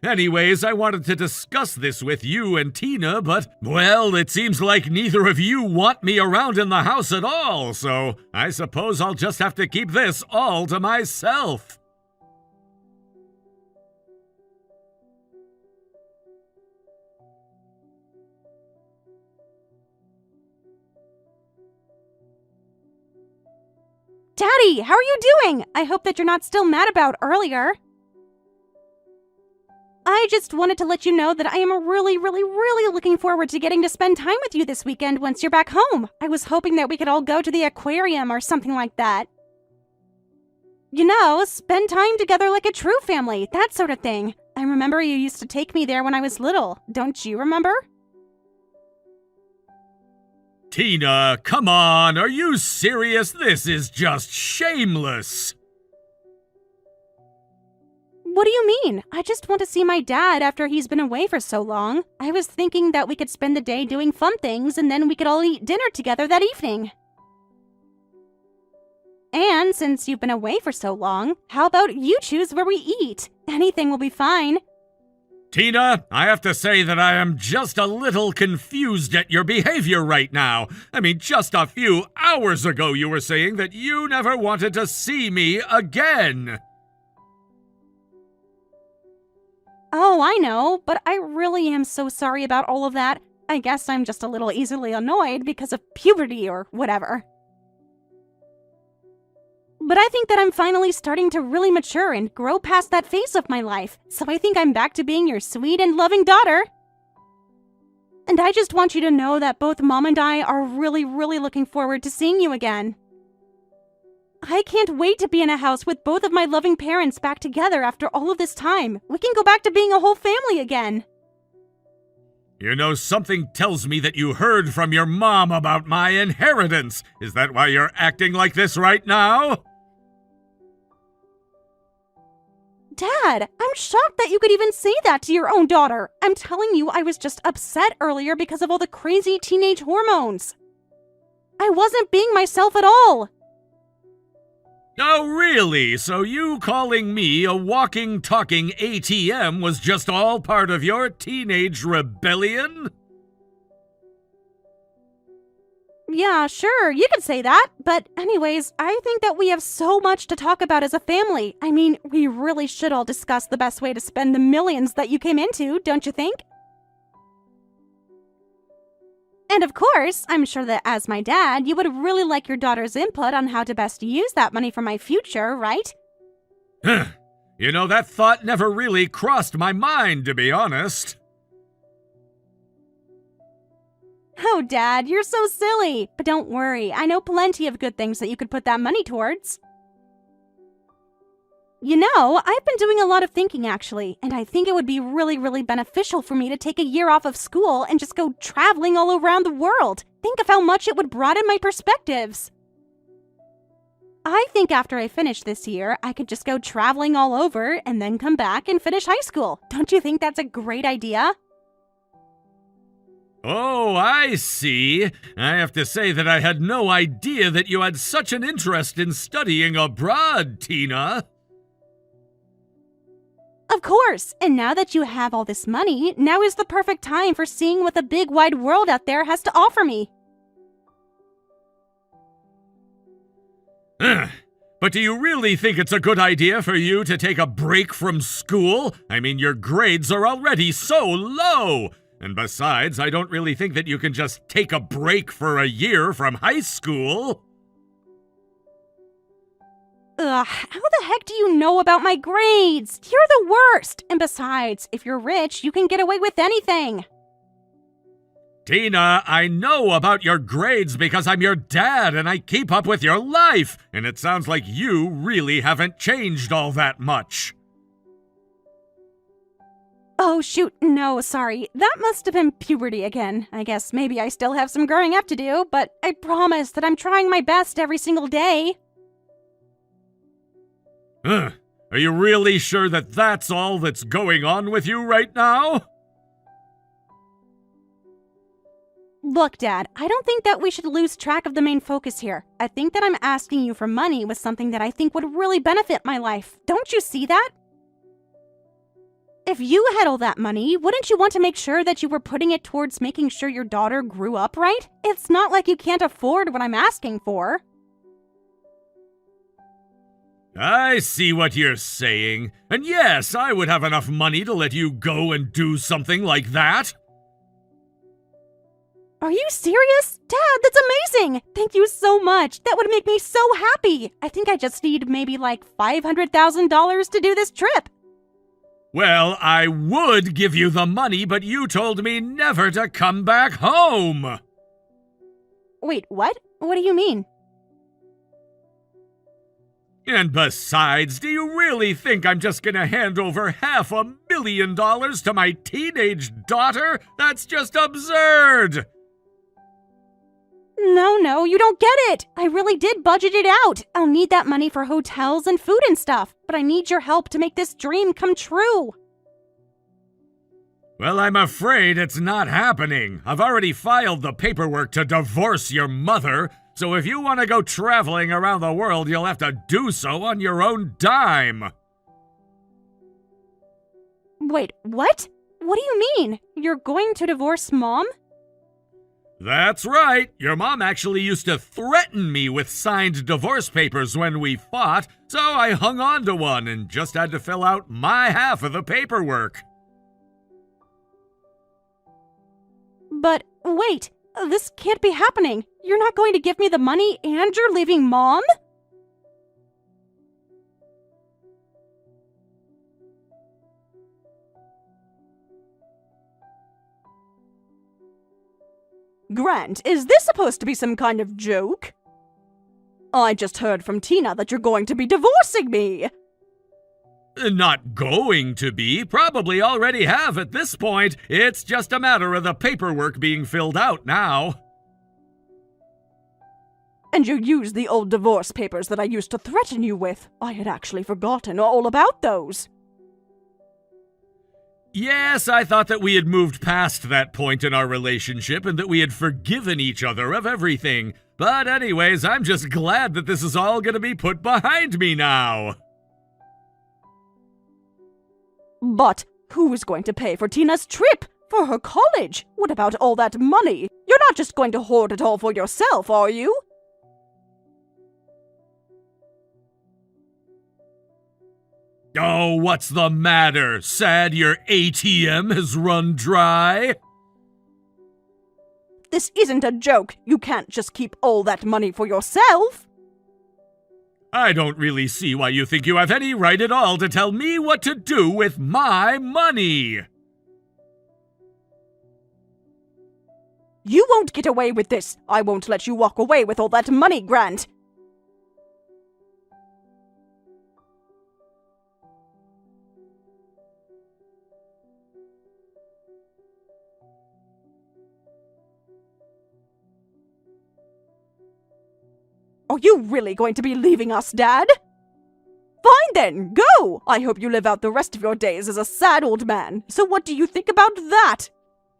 Anyways, I wanted to discuss this with you and Tina, but, well, it seems like neither of you want me around in the house at all, so I suppose I'll just have to keep this all to myself. Daddy, how are you doing? I hope that you're not still mad about earlier. I just wanted to let you know that I am really, really, really looking forward to getting to spend time with you this weekend once you're back home. I was hoping that we could all go to the aquarium or something like that. You know, spend time together like a true family, that sort of thing. I remember you used to take me there when I was little. Don't you remember? Tina, come on, are you serious? This is just shameless. What do you mean? I just want to see my dad after he's been away for so long. I was thinking that we could spend the day doing fun things and then we could all eat dinner together that evening. And since you've been away for so long, how about you choose where we eat? Anything will be fine. Tina, I have to say that I am just a little confused at your behavior right now. I mean, just a few hours ago you were saying that you never wanted to see me again. Oh, I know, but I really am so sorry about all of that. I guess I'm just a little easily annoyed because of puberty or whatever. But I think that I'm finally starting to really mature and grow past that phase of my life, so I think I'm back to being your sweet and loving daughter. And I just want you to know that both Mom and I are really, really looking forward to seeing you again. I can't wait to be in a house with both of my loving parents back together after all of this time. We can go back to being a whole family again. You know, something tells me that you heard from your mom about my inheritance. Is that why you're acting like this right now? Dad, I'm shocked that you could even say that to your own daughter. I'm telling you, I was just upset earlier because of all the crazy teenage hormones. I wasn't being myself at all. Oh, really? So you calling me a walking, talking ATM was just all part of your teenage rebellion? Yeah, sure, you could say that. But anyways, I think that we have so much to talk about as a family. I mean, we really should all discuss the best way to spend the millions that you came into, don't you think? And of course, I'm sure that as my dad, you would really like your daughter's input on how to best use that money for my future, right? You know, that thought never really crossed my mind, to be honest. Oh, Dad, you're so silly. But don't worry, I know plenty of good things that you could put that money towards. You know, I've been doing a lot of thinking, actually, and I think it would be really, really beneficial for me to take a year off of school and just go traveling all around the world. Think of how much it would broaden my perspectives. I think after I finish this year, I could just go traveling all over and then come back and finish high school. Don't you think that's a great idea? Oh, I see. I have to say that I had no idea that you had such an interest in studying abroad, Tina. Of course, and now that you have all this money, now is the perfect time for seeing what the big wide world out there has to offer me. But do you really think it's a good idea for you to take a break from school? I mean, your grades are already so low. And besides, I don't really think that you can just take a break for a year from high school. Ugh, how the heck do you know about my grades? You're the worst! And besides, if you're rich, you can get away with anything. Tina, I know about your grades because I'm your dad and I keep up with your life, and it sounds like you really haven't changed all that much. Oh shoot, no, sorry. That must have been puberty again. I guess maybe I still have some growing up to do, but I promise that I'm trying my best every single day. Are you really sure that that's all that's going on with you right now? Look, Dad, I don't think that we should lose track of the main focus here. I think that I'm asking you for money with something that I think would really benefit my life. Don't you see that? If you had all that money, wouldn't you want to make sure that you were putting it towards making sure your daughter grew up right? It's not like you can't afford what I'm asking for. I see what you're saying. And yes, I would have enough money to let you go and do something like that. Are you serious? Dad, that's amazing! Thank you so much. That would make me so happy. I think I just need maybe like $500,000 to do this trip. Well, I would give you the money, but you told me never to come back home. Wait, what? What do you mean? And besides, do you really think I'm just gonna hand over $500,000 to my teenage daughter? That's just absurd! No, you don't get it. I really did budget it out. I'll need that money for hotels and food and stuff, but I need your help to make this dream come true. Well, I'm afraid it's not happening. I've already filed the paperwork to divorce your mother, so if you want to go traveling around the world, you'll have to do so on your own dime. Wait, what? What do you mean? You're going to divorce Mom? That's right. Your mom actually used to threaten me with signed divorce papers when we fought, so I hung on to one and just had to fill out my half of the paperwork. But wait, this can't be happening. You're not going to give me the money and you're leaving Mom? Grant, is this supposed to be some kind of joke? I just heard from Tina that you're going to be divorcing me. Not going to be. Probably already have at this point. It's just a matter of the paperwork being filled out now. And you used the old divorce papers that I used to threaten you with. I had actually forgotten all about those. Yes, I thought that we had moved past that point in our relationship and that we had forgiven each other of everything. But anyways, I'm just glad that this is all going to be put behind me now. But who's going to pay for Tina's trip? For her college? What about all that money? You're not just going to hoard it all for yourself, are you? Oh, what's the matter? Sad your ATM has run dry? This isn't a joke. You can't just keep all that money for yourself. I don't really see why you think you have any right at all to tell me what to do with my money. You won't get away with this. I won't let you walk away with all that money, Grant. Are you really going to be leaving us, Dad? Fine then, go! I hope you live out the rest of your days as a sad old man. So what do you think about that?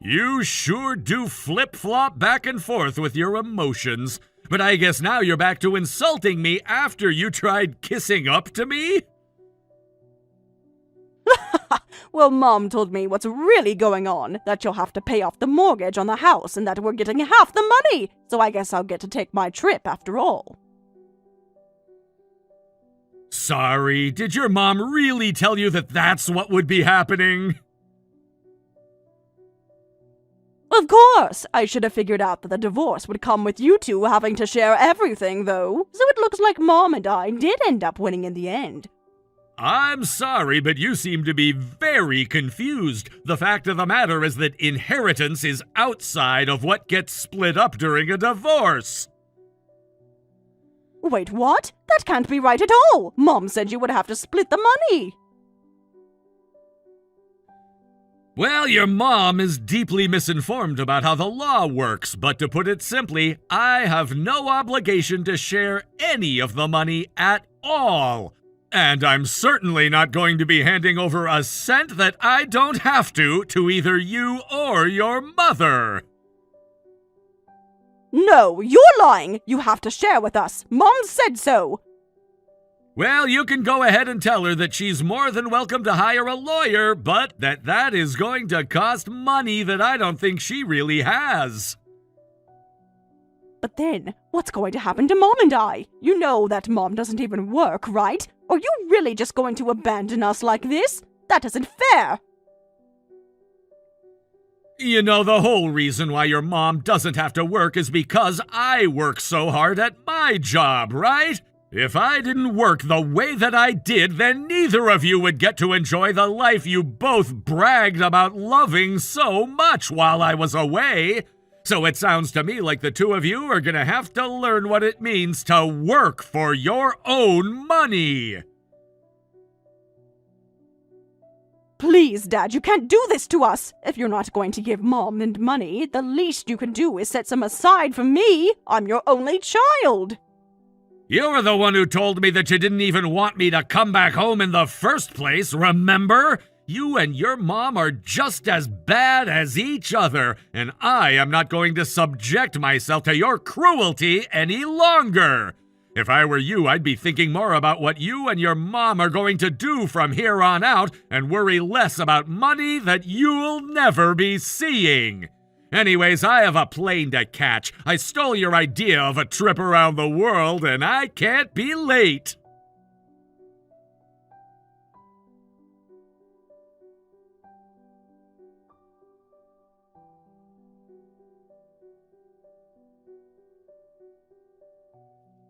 You sure do flip-flop back and forth with your emotions. But I guess now you're back to insulting me after you tried kissing up to me? Well, Mom told me what's really going on, that you'll have to pay off the mortgage on the house and that we're getting half the money. So I guess I'll get to take my trip after all. Sorry, did your mom really tell you that that's what would be happening? Of course! I should have figured out that the divorce would come with you two having to share everything, though. So it looks like Mom and I did end up winning in the end. I'm sorry, but you seem to be very confused. The fact of the matter is that inheritance is outside of what gets split up during a divorce. Wait, what? That can't be right at all! Mom said you would have to split the money! Well, your mom is deeply misinformed about how the law works, but to put it simply, I have no obligation to share any of the money at all. And I'm certainly not going to be handing over a cent that I don't have to either you or your mother. No, you're lying. You have to share with us. Mom said so. Well, you can go ahead and tell her that she's more than welcome to hire a lawyer, but that is going to cost money that I don't think she really has. But then, what's going to happen to Mom and I? You know that Mom doesn't even work, right? Are you really just going to abandon us like this? That isn't fair. You know, the whole reason why your mom doesn't have to work is because I work so hard at my job, right? If I didn't work the way that I did, then neither of you would get to enjoy the life you both bragged about loving so much while I was away. So it sounds to me like the two of you are gonna have to learn what it means to work for your own money. Please, Dad, you can't do this to us. If you're not going to give Mom and money, the least you can do is set some aside for me. I'm your only child. You were the one who told me that you didn't even want me to come back home in the first place, remember? You and your mom are just as bad as each other, and I am not going to subject myself to your cruelty any longer. If I were you, I'd be thinking more about what you and your mom are going to do from here on out and worry less about money that you'll never be seeing. Anyways, I have a plane to catch. I stole your idea of a trip around the world, and I can't be late.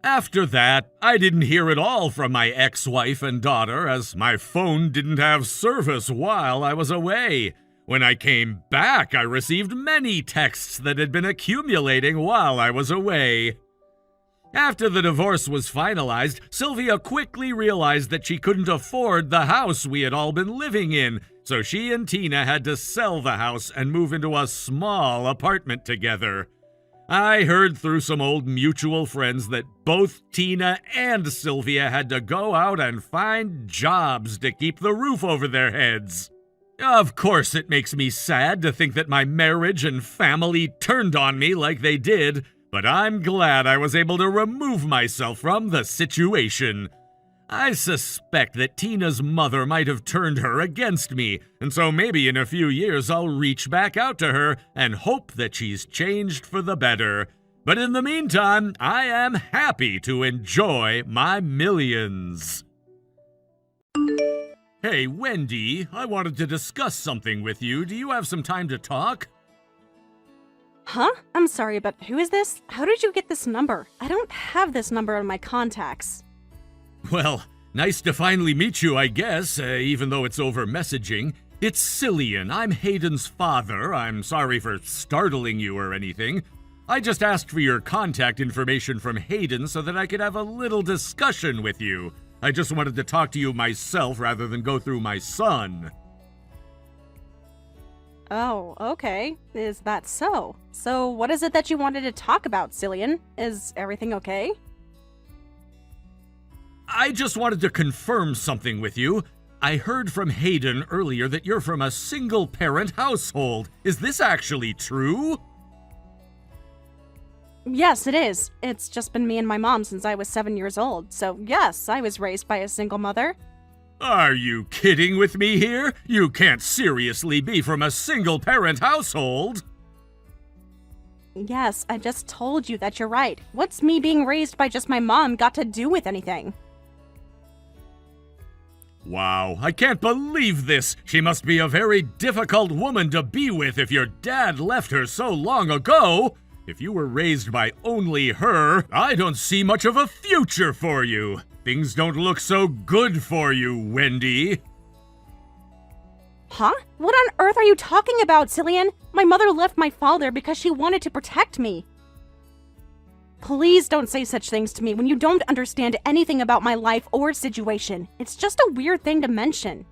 After that, I didn't hear at all from my ex-wife and daughter, as my phone didn't have service while I was away. When I came back, I received many texts that had been accumulating while I was away. After the divorce was finalized, Sylvia quickly realized that she couldn't afford the house we had all been living in, so she and Tina had to sell the house and move into a small apartment together. I heard through some old mutual friends that both Tina and Sylvia had to go out and find jobs to keep the roof over their heads. Of course, it makes me sad to think that my marriage and family turned on me like they did, but I'm glad I was able to remove myself from the situation. I suspect that Tina's mother might have turned her against me, and so maybe in a few years I'll reach back out to her and hope that she's changed for the better. But in the meantime, I am happy to enjoy my millions. Hey, Wendy, I wanted to discuss something with you. Do you have some time to talk? Huh? I'm sorry, but who is this? How did you get this number? I don't have this number in my contacts. Well, nice to finally meet you, I guess, even though it's over messaging. It's Cillian. I'm Hayden's father. I'm sorry for startling you or anything. I just asked for your contact information from Hayden so that I could have a little discussion with you. I just wanted to talk to you myself rather than go through my son. Oh, okay. Is that so? So what is it that you wanted to talk about, Cillian? Is everything okay? I just wanted to confirm something with you. I heard from Hayden earlier that you're from a single-parent household. Is this actually true? Yes, it is. It's just been me and my mom since I was 7 years old, so yes, I was raised by a single mother. Are you kidding with me here? You can't seriously be from a single-parent household. Yes, I just told you that you're right. What's me being raised by just my mom got to do with anything? Wow, I can't believe this. She must be a very difficult woman to be with if your dad left her so long ago. If you were raised by only her, I don't see much of a future for you. Things don't look so good for you, Wendy. Huh? What on earth are you talking about, Cillian? My mother left my father because she wanted to protect me. Please don't say such things to me when you don't understand anything about my life or situation. It's just a weird thing to mention.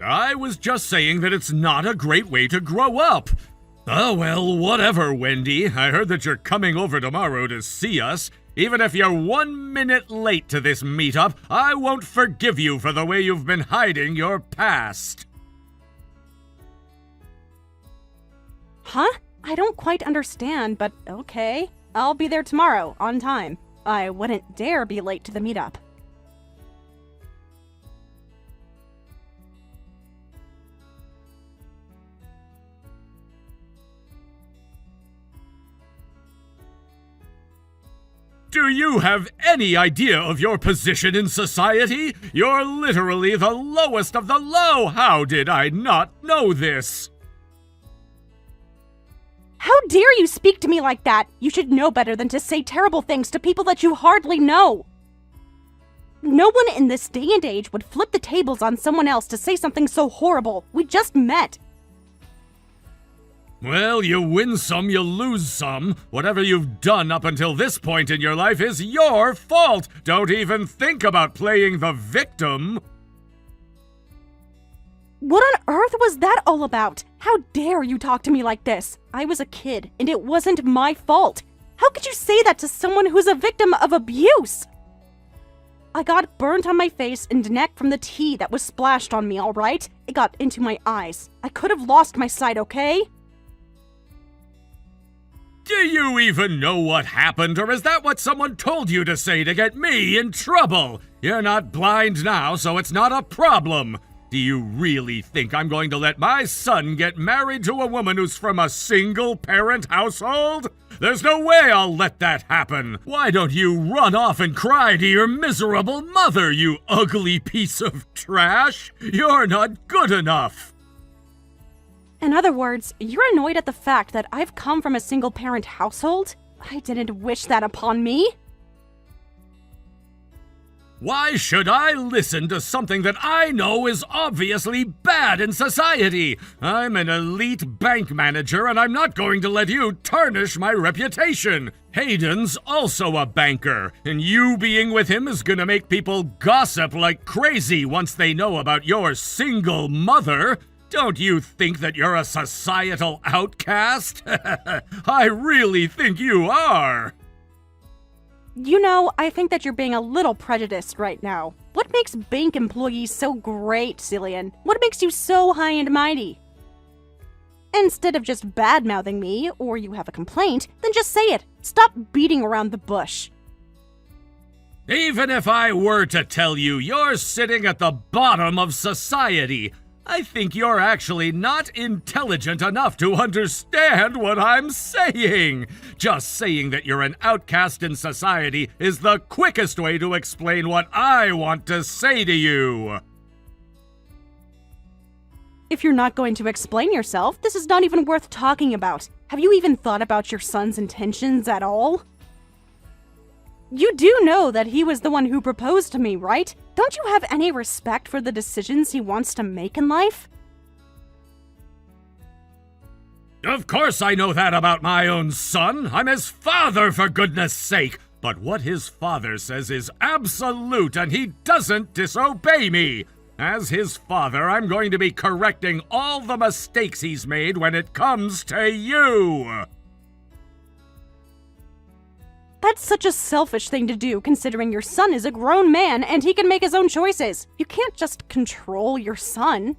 I was just saying that it's not a great way to grow up. Oh, well, whatever, Wendy. I heard that you're coming over tomorrow to see us. Even if you're 1 minute late to this meetup, I won't forgive you for the way you've been hiding your past. Huh? I don't quite understand, but okay. I'll be there tomorrow, on time. I wouldn't dare be late to the meetup. Do you have any idea of your position in society? You're literally the lowest of the low! How did I not know this? How dare you speak to me like that? You should know better than to say terrible things to people that you hardly know. No one in this day and age would flip the tables on someone else to say something so horrible. We just met. Well, you win some, you lose some. Whatever you've done up until this point in your life is your fault. Don't even think about playing the victim. What on earth was that all about? How dare you talk to me like this? I was a kid, and it wasn't my fault. How could you say that to someone who's a victim of abuse? I got burnt on my face and neck from the tea that was splashed on me, all right? It got into my eyes. I could have lost my sight, okay? Do you even know what happened, or is that what someone told you to say to get me in trouble? You're not blind now, so it's not a problem. Do you really think I'm going to let my son get married to a woman who's from a single-parent household? There's no way I'll let that happen. Why don't you run off and cry to your miserable mother, you ugly piece of trash? You're not good enough. In other words, you're annoyed at the fact that I've come from a single-parent household? I didn't wish that upon me. Why should I listen to something that I know is obviously bad in society? I'm an elite bank manager, and I'm not going to let you tarnish my reputation. Hayden's also a banker, and you being with him is gonna make people gossip like crazy once they know about your single mother. Don't you think that you're a societal outcast? I really think you are. You know, I think that you're being a little prejudiced right now. What makes bank employees so great, Cillian? What makes you so high and mighty? Instead of just bad-mouthing me, or you have a complaint, then just say it. Stop beating around the bush. Even if I were to tell you you're sitting at the bottom of society, I think you're actually not intelligent enough to understand what I'm saying. Just saying that you're an outcast in society is the quickest way to explain what I want to say to you. If you're not going to explain yourself, this is not even worth talking about. Have you even thought about your son's intentions at all? You do know that he was the one who proposed to me, right? Don't you have any respect for the decisions he wants to make in life? Of course I know that about my own son. I'm his father, for goodness sake. But what his father says is absolute, and he doesn't disobey me. As his father, I'm going to be correcting all the mistakes he's made when it comes to you. That's such a selfish thing to do, considering your son is a grown man and he can make his own choices. You can't just control your son.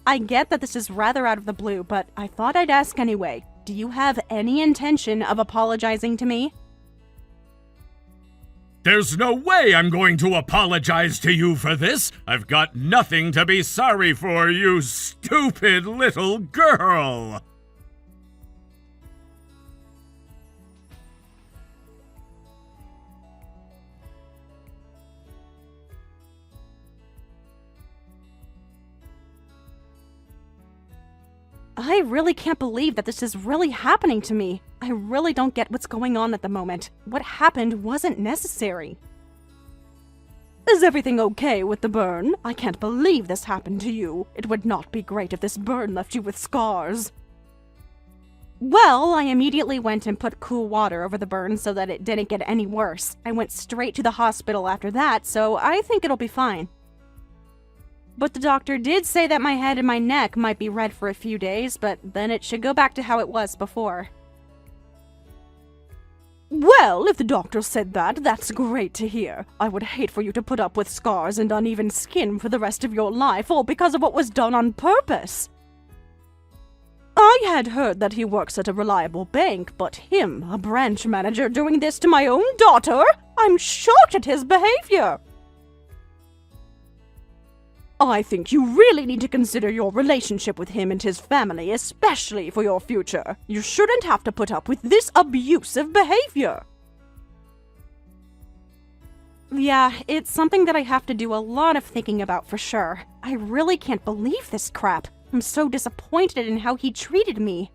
I get that this is rather out of the blue, but I thought I'd ask anyway. Do you have any intention of apologizing to me? There's no way I'm going to apologize to you for this. I've got nothing to be sorry for, you stupid little girl. I really can't believe that this is really happening to me. I really don't get what's going on at the moment. What happened wasn't necessary. Is everything okay with the burn? I can't believe this happened to you. It would not be great if this burn left you with scars. Well, I immediately went and put cool water over the burn so that it didn't get any worse. I went straight to the hospital after that, so I think it'll be fine. But the doctor did say that my head and my neck might be red for a few days, but then it should go back to how it was before. Well, if the doctor said that, that's great to hear. I would hate for you to put up with scars and uneven skin for the rest of your life, all because of what was done on purpose. I had heard that he works at a reliable bank, but him, a branch manager, doing this to my own daughter? I'm shocked at his behavior. I think you really need to consider your relationship with him and his family, especially for your future. You shouldn't have to put up with this abusive behavior. Yeah, it's something that I have to do a lot of thinking about for sure. I really can't believe this crap. I'm so disappointed in how he treated me.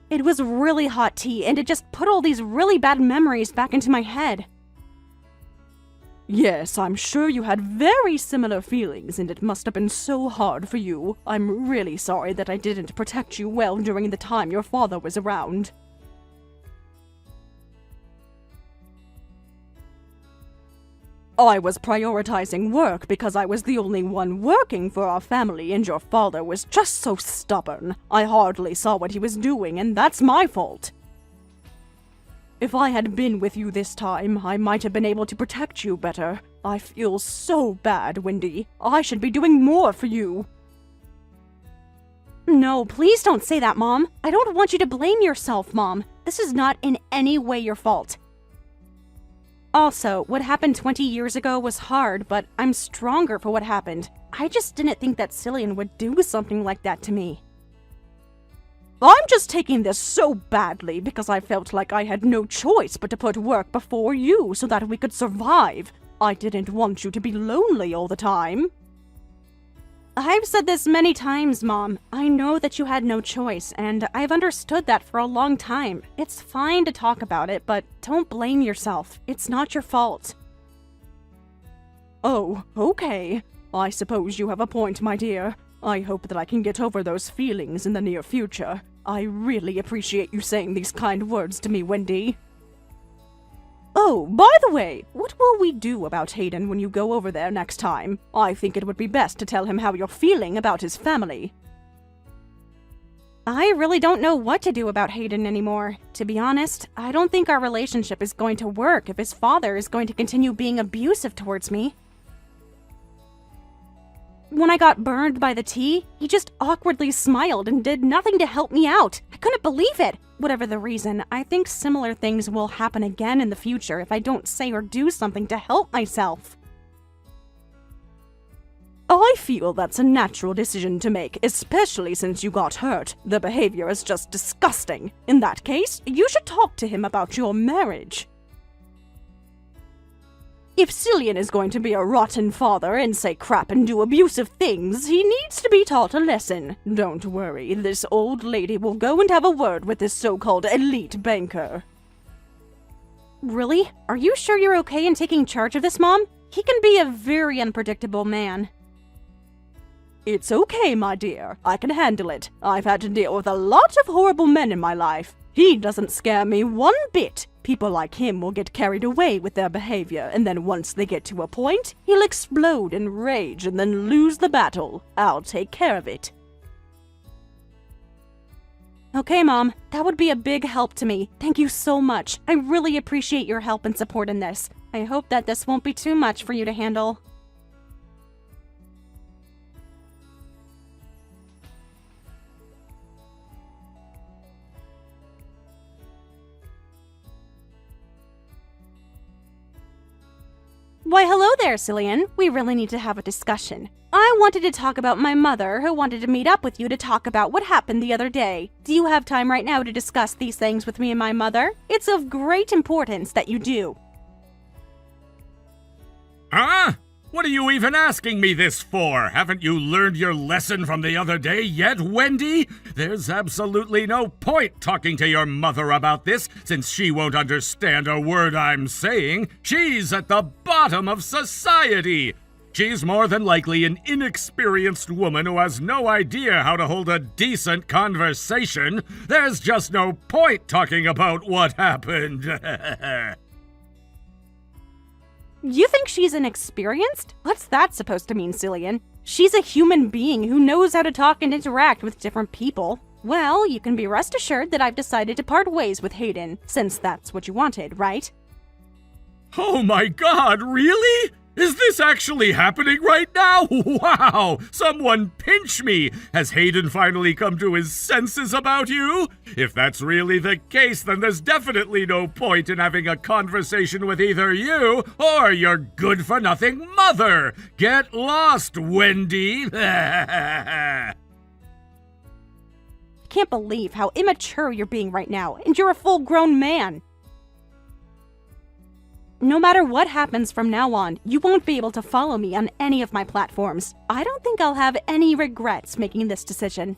It was really hot tea, and it just put all these really bad memories back into my head. Yes, I'm sure you had very similar feelings, and it must have been so hard for you. I'm really sorry that I didn't protect you well during the time your father was around. I was prioritizing work because I was the only one working for our family, and your father was just so stubborn. I hardly saw what he was doing, and that's my fault. If I had been with you this time, I might have been able to protect you better. I feel so bad, Wendy. I should be doing more for you. No, please don't say that, Mom. I don't want you to blame yourself, Mom. This is not in any way your fault. Also, what happened 20 years ago was hard, but I'm stronger for what happened. I just didn't think that Cillian would do something like that to me. I'm just taking this so badly because I felt like I had no choice but to put work before you so that we could survive. I didn't want you to be lonely all the time. I've said this many times, Mom. I know that you had no choice, and I've understood that for a long time. It's fine to talk about it, but don't blame yourself. It's not your fault. Oh, okay. I suppose you have a point, my dear. I hope that I can get over those feelings in the near future. I really appreciate you saying these kind words to me, Wendy. Oh, by the way, what will we do about Hayden when you go over there next time? I think it would be best to tell him how you're feeling about his family. I really don't know what to do about Hayden anymore. To be honest, I don't think our relationship is going to work if his father is going to continue being abusive towards me. When I got burned by the tea, he just awkwardly smiled and did nothing to help me out. I couldn't believe it. Whatever the reason, I think similar things will happen again in the future if I don't say or do something to help myself. I feel that's a natural decision to make, especially since you got hurt. The behavior is just disgusting. In that case, you should talk to him about your marriage. If Cillian is going to be a rotten father and say crap and do abusive things, he needs to be taught a lesson. Don't worry, this old lady will go and have a word with this so-called elite banker. Really? Are you sure you're okay in taking charge of this, Mom? He can be a very unpredictable man. It's okay, my dear. I can handle it. I've had to deal with a lot of horrible men in my life. He doesn't scare me one bit. People like him will get carried away with their behavior, and then once they get to a point, he'll explode in rage and then lose the battle. I'll take care of it. Okay, Mom. That would be a big help to me. Thank you so much. I really appreciate your help and support in this. I hope that this won't be too much for you to handle. Why, hello there, Cillian. We really need to have a discussion. I wanted to talk about my mother, who wanted to meet up with you to talk about what happened the other day. Do you have time right now to discuss these things with me and my mother? It's of great importance that you do. Huh? What are you even asking me this for? Haven't you learned your lesson from the other day yet, Wendy? There's absolutely no point talking to your mother about this, since she won't understand a word I'm saying. She's at the bottom of society. She's more than likely an inexperienced woman who has no idea how to hold a decent conversation. There's just no point talking about what happened. You think she's inexperienced? What's that supposed to mean, Cillian? She's a human being who knows how to talk and interact with different people. Well, you can be rest assured that I've decided to part ways with Hayden, since that's what you wanted, right? Oh my God, really? Is this actually happening right now? Wow! Someone pinch me! Has Hayden finally come to his senses about you? If that's really the case, then there's definitely no point in having a conversation with either you or your good-for-nothing mother! Get lost, Wendy! I can't believe how immature you're being right now, and you're a full-grown man. No matter what happens from now on, you won't be able to follow me on any of my platforms. I don't think I'll have any regrets making this decision.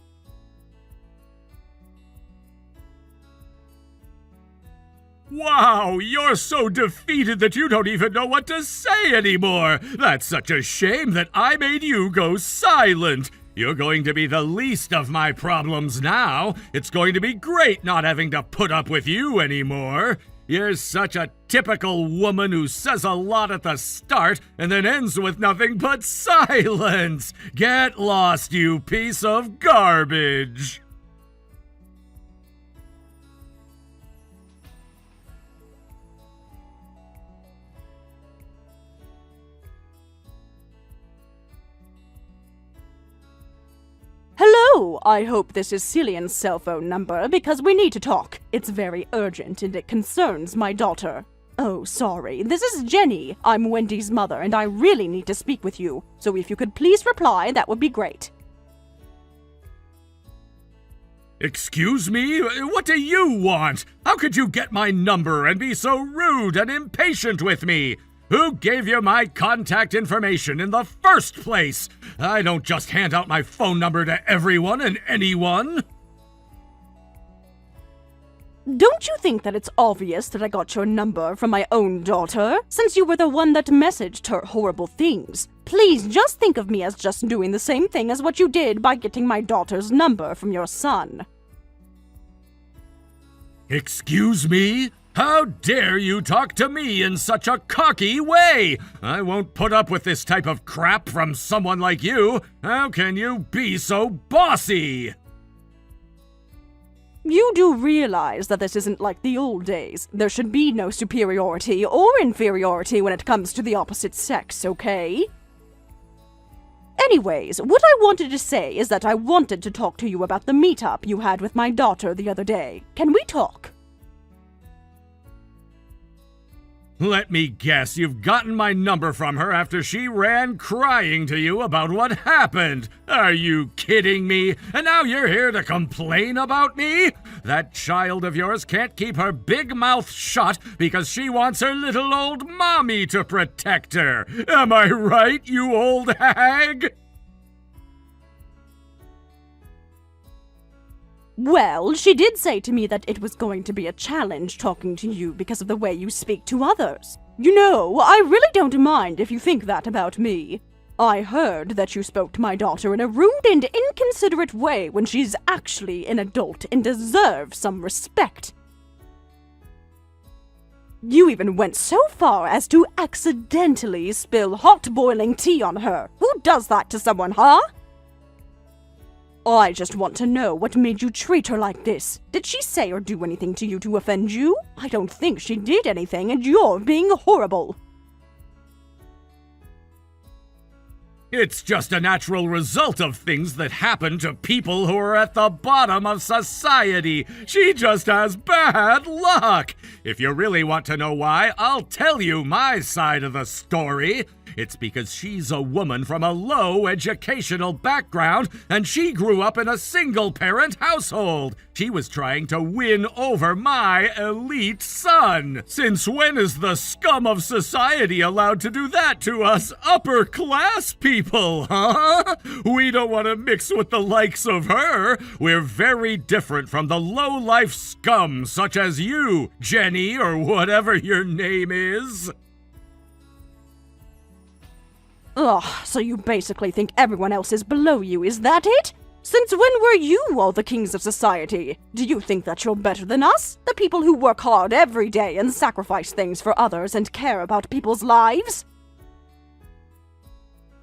Wow, you're so defeated that you don't even know what to say anymore! That's such a shame that I made you go silent! You're going to be the least of my problems now. It's going to be great not having to put up with you anymore. You're such a typical woman who says a lot at the start and then ends with nothing but silence. Get lost, you piece of garbage. Hello! I hope this is Cillian's cell phone number because we need to talk. It's very urgent and it concerns my daughter. Oh, sorry. This is Jenny. I'm Wendy's mother and I really need to speak with you. So if you could please reply, that would be great. Excuse me? What do you want? How could you get my number and be so rude and impatient with me? Who gave you my contact information in the first place? I don't just hand out my phone number to everyone and anyone. Don't you think that it's obvious that I got your number from my own daughter, since you were the one that messaged her horrible things? Please just think of me as just doing the same thing as what you did by getting my daughter's number from your son. Excuse me? How dare you talk to me in such a cocky way? I won't put up with this type of crap from someone like you. How can you be so bossy? You do realize that this isn't like the old days. There should be no superiority or inferiority when it comes to the opposite sex, okay? Anyways, what I wanted to say is that I wanted to talk to you about the meetup you had with my daughter the other day. Can we talk? Let me guess, you've gotten my number from her after she ran crying to you about what happened. Are you kidding me? And now you're here to complain about me? That child of yours can't keep her big mouth shut because she wants her little old mommy to protect her. Am I right, you old hag? Well, she did say to me that it was going to be a challenge talking to you because of the way you speak to others. You know, I really don't mind if you think that about me. I heard that you spoke to my daughter in a rude and inconsiderate way when she's actually an adult and deserves some respect. You even went so far as to accidentally spill hot boiling tea on her. Who does that to someone, huh? I just want to know what made you treat her like this. Did she say or do anything to you to offend you? I don't think she did anything, and you're being horrible. It's just a natural result of things that happen to people who are at the bottom of society. She just has bad luck. If you really want to know why, I'll tell you my side of the story. It's because she's a woman from a low educational background, and she grew up in a single-parent household. She was trying to win over my elite son. Since when is the scum of society allowed to do that to us upper-class people, huh? We don't want to mix with the likes of her. We're very different from the low-life scum such as you, Jenny, or whatever your name is. Ugh, so you basically think everyone else is below you, is that it? Since when were you all the kings of society? Do you think that you're better than us? The people who work hard every day and sacrifice things for others and care about people's lives?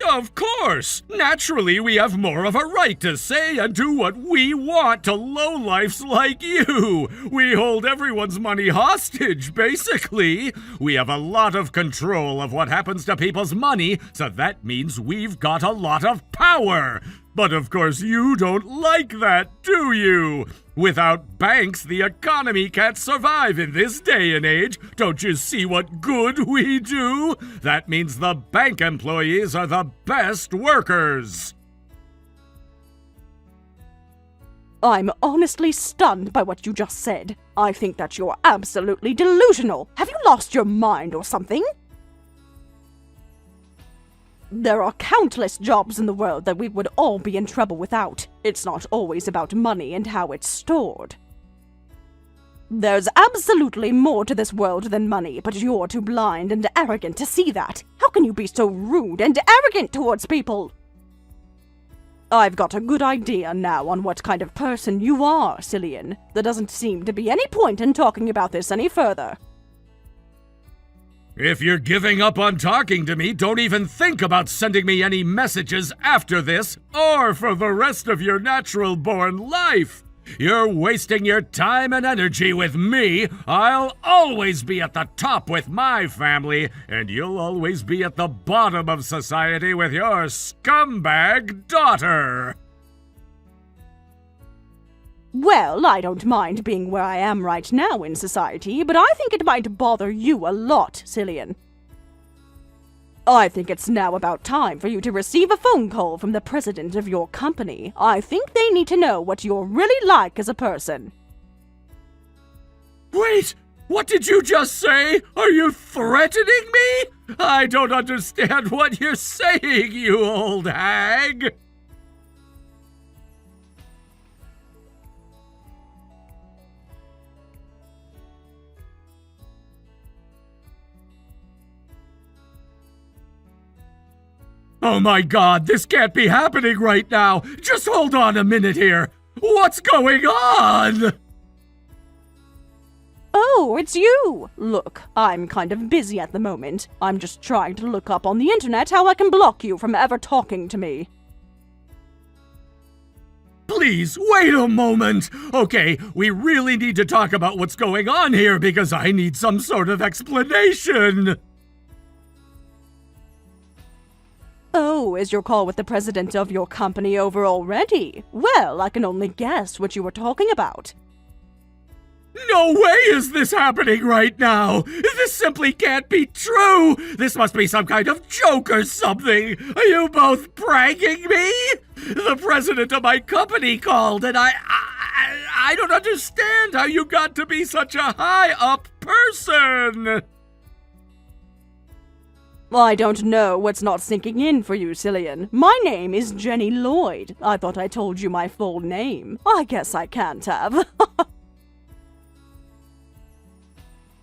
Of course! Naturally, we have more of a right to say and do what we want to lowlifes like you! We hold everyone's money hostage, basically! We have a lot of control of what happens to people's money, so that means we've got a lot of power! But of course you don't like that, do you? Without banks, the economy can't survive in this day and age. Don't you see what good we do? That means the bank employees are the best workers. I'm honestly stunned by what you just said. I think that you're absolutely delusional. Have you lost your mind or something? There are countless jobs in the world that we would all be in trouble without. It's not always about money and how it's stored. There's absolutely more to this world than money, but you're too blind and arrogant to see that. How can you be so rude and arrogant towards people? I've got a good idea now on what kind of person you are, Cillian. There doesn't seem to be any point in talking about this any further. If you're giving up on talking to me, don't even think about sending me any messages after this, or for the rest of your natural-born life. You're wasting your time and energy with me. I'll always be at the top with my family, and you'll always be at the bottom of society with your scumbag daughter. Well, I don't mind being where I am right now in society, but I think it might bother you a lot, Cillian. I think it's now about time for you to receive a phone call from the president of your company. I think they need to know what you're really like as a person. Wait! What did you just say? Are you threatening me? I don't understand what you're saying, you old hag! Oh my god, this can't be happening right now! Just hold on a minute here! What's going on? Oh, it's you! Look, I'm kind of busy at the moment. I'm just trying to look up on the internet how I can block you from ever talking to me. Please, wait a moment! Okay, we really need to talk about what's going on here because I need some sort of explanation! Oh, is your call with the president of your company over already? Well, I can only guess what you were talking about. No way is this happening right now! This simply can't be true! This must be some kind of joke or something! Are you both pranking me? The president of my company called and I don't understand how you got to be such a high-up person! I don't know what's not sinking in for you, Cillian. My name is Jenny Lloyd. I thought I told you my full name. I guess I can't have.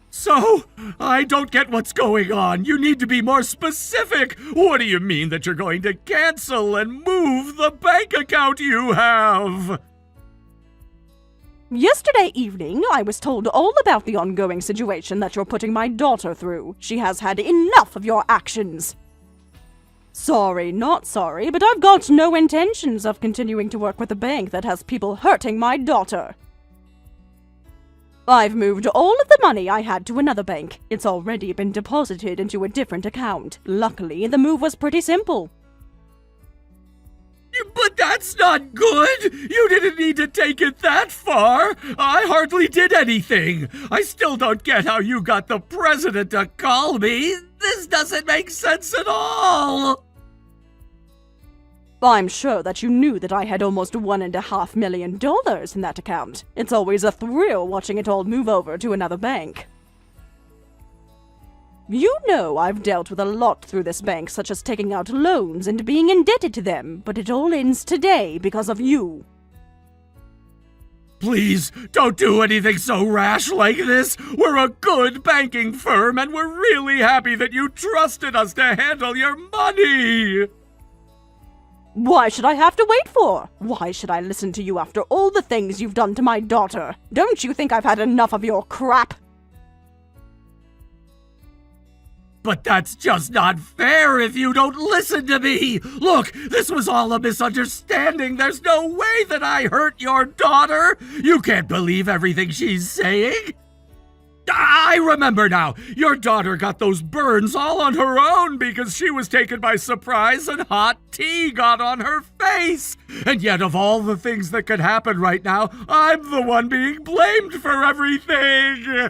So, I don't get what's going on. You need to be more specific. What do you mean that you're going to cancel and move the bank account you have? Yesterday evening, I was told all about the ongoing situation that you're putting my daughter through. She has had enough of your actions. Sorry, not sorry, but I've got no intentions of continuing to work with a bank that has people hurting my daughter. I've moved all of the money I had to another bank. It's already been deposited into a different account. Luckily, the move was pretty simple. But that's not good! You didn't need to take it that far! I hardly did anything! I still don't get how you got the president to call me! This doesn't make sense at all! I'm sure that you knew that I had almost $1.5 million in that account. It's always a thrill watching it all move over to another bank. You know I've dealt with a lot through this bank, such as taking out loans and being indebted to them, but it all ends today because of you. Please, don't do anything so rash like this. We're a good banking firm, and we're really happy that you trusted us to handle your money. Why should I have to wait for? Why should I listen to you after all the things you've done to my daughter? Don't you think I've had enough of your crap? But that's just not fair if you don't listen to me! Look, this was all a misunderstanding! There's no way that I hurt your daughter! You can't believe everything she's saying! I remember now! Your daughter got those burns all on her own because she was taken by surprise and hot tea got on her face! And yet of all the things that could happen right now, I'm the one being blamed for everything!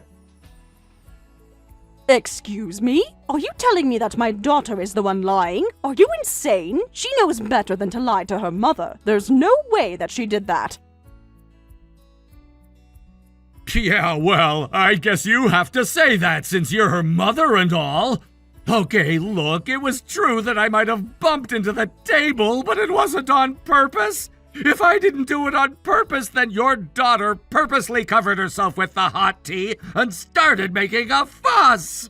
Excuse me? Are you telling me that my daughter is the one lying? Are you insane? She knows better than to lie to her mother. There's no way that she did that. Yeah, well, I guess you have to say that since you're her mother and all. Okay, look, it was true that I might have bumped into the table, but it wasn't on purpose. If I didn't do it on purpose, then your daughter purposely covered herself with the hot tea and started making a fuss.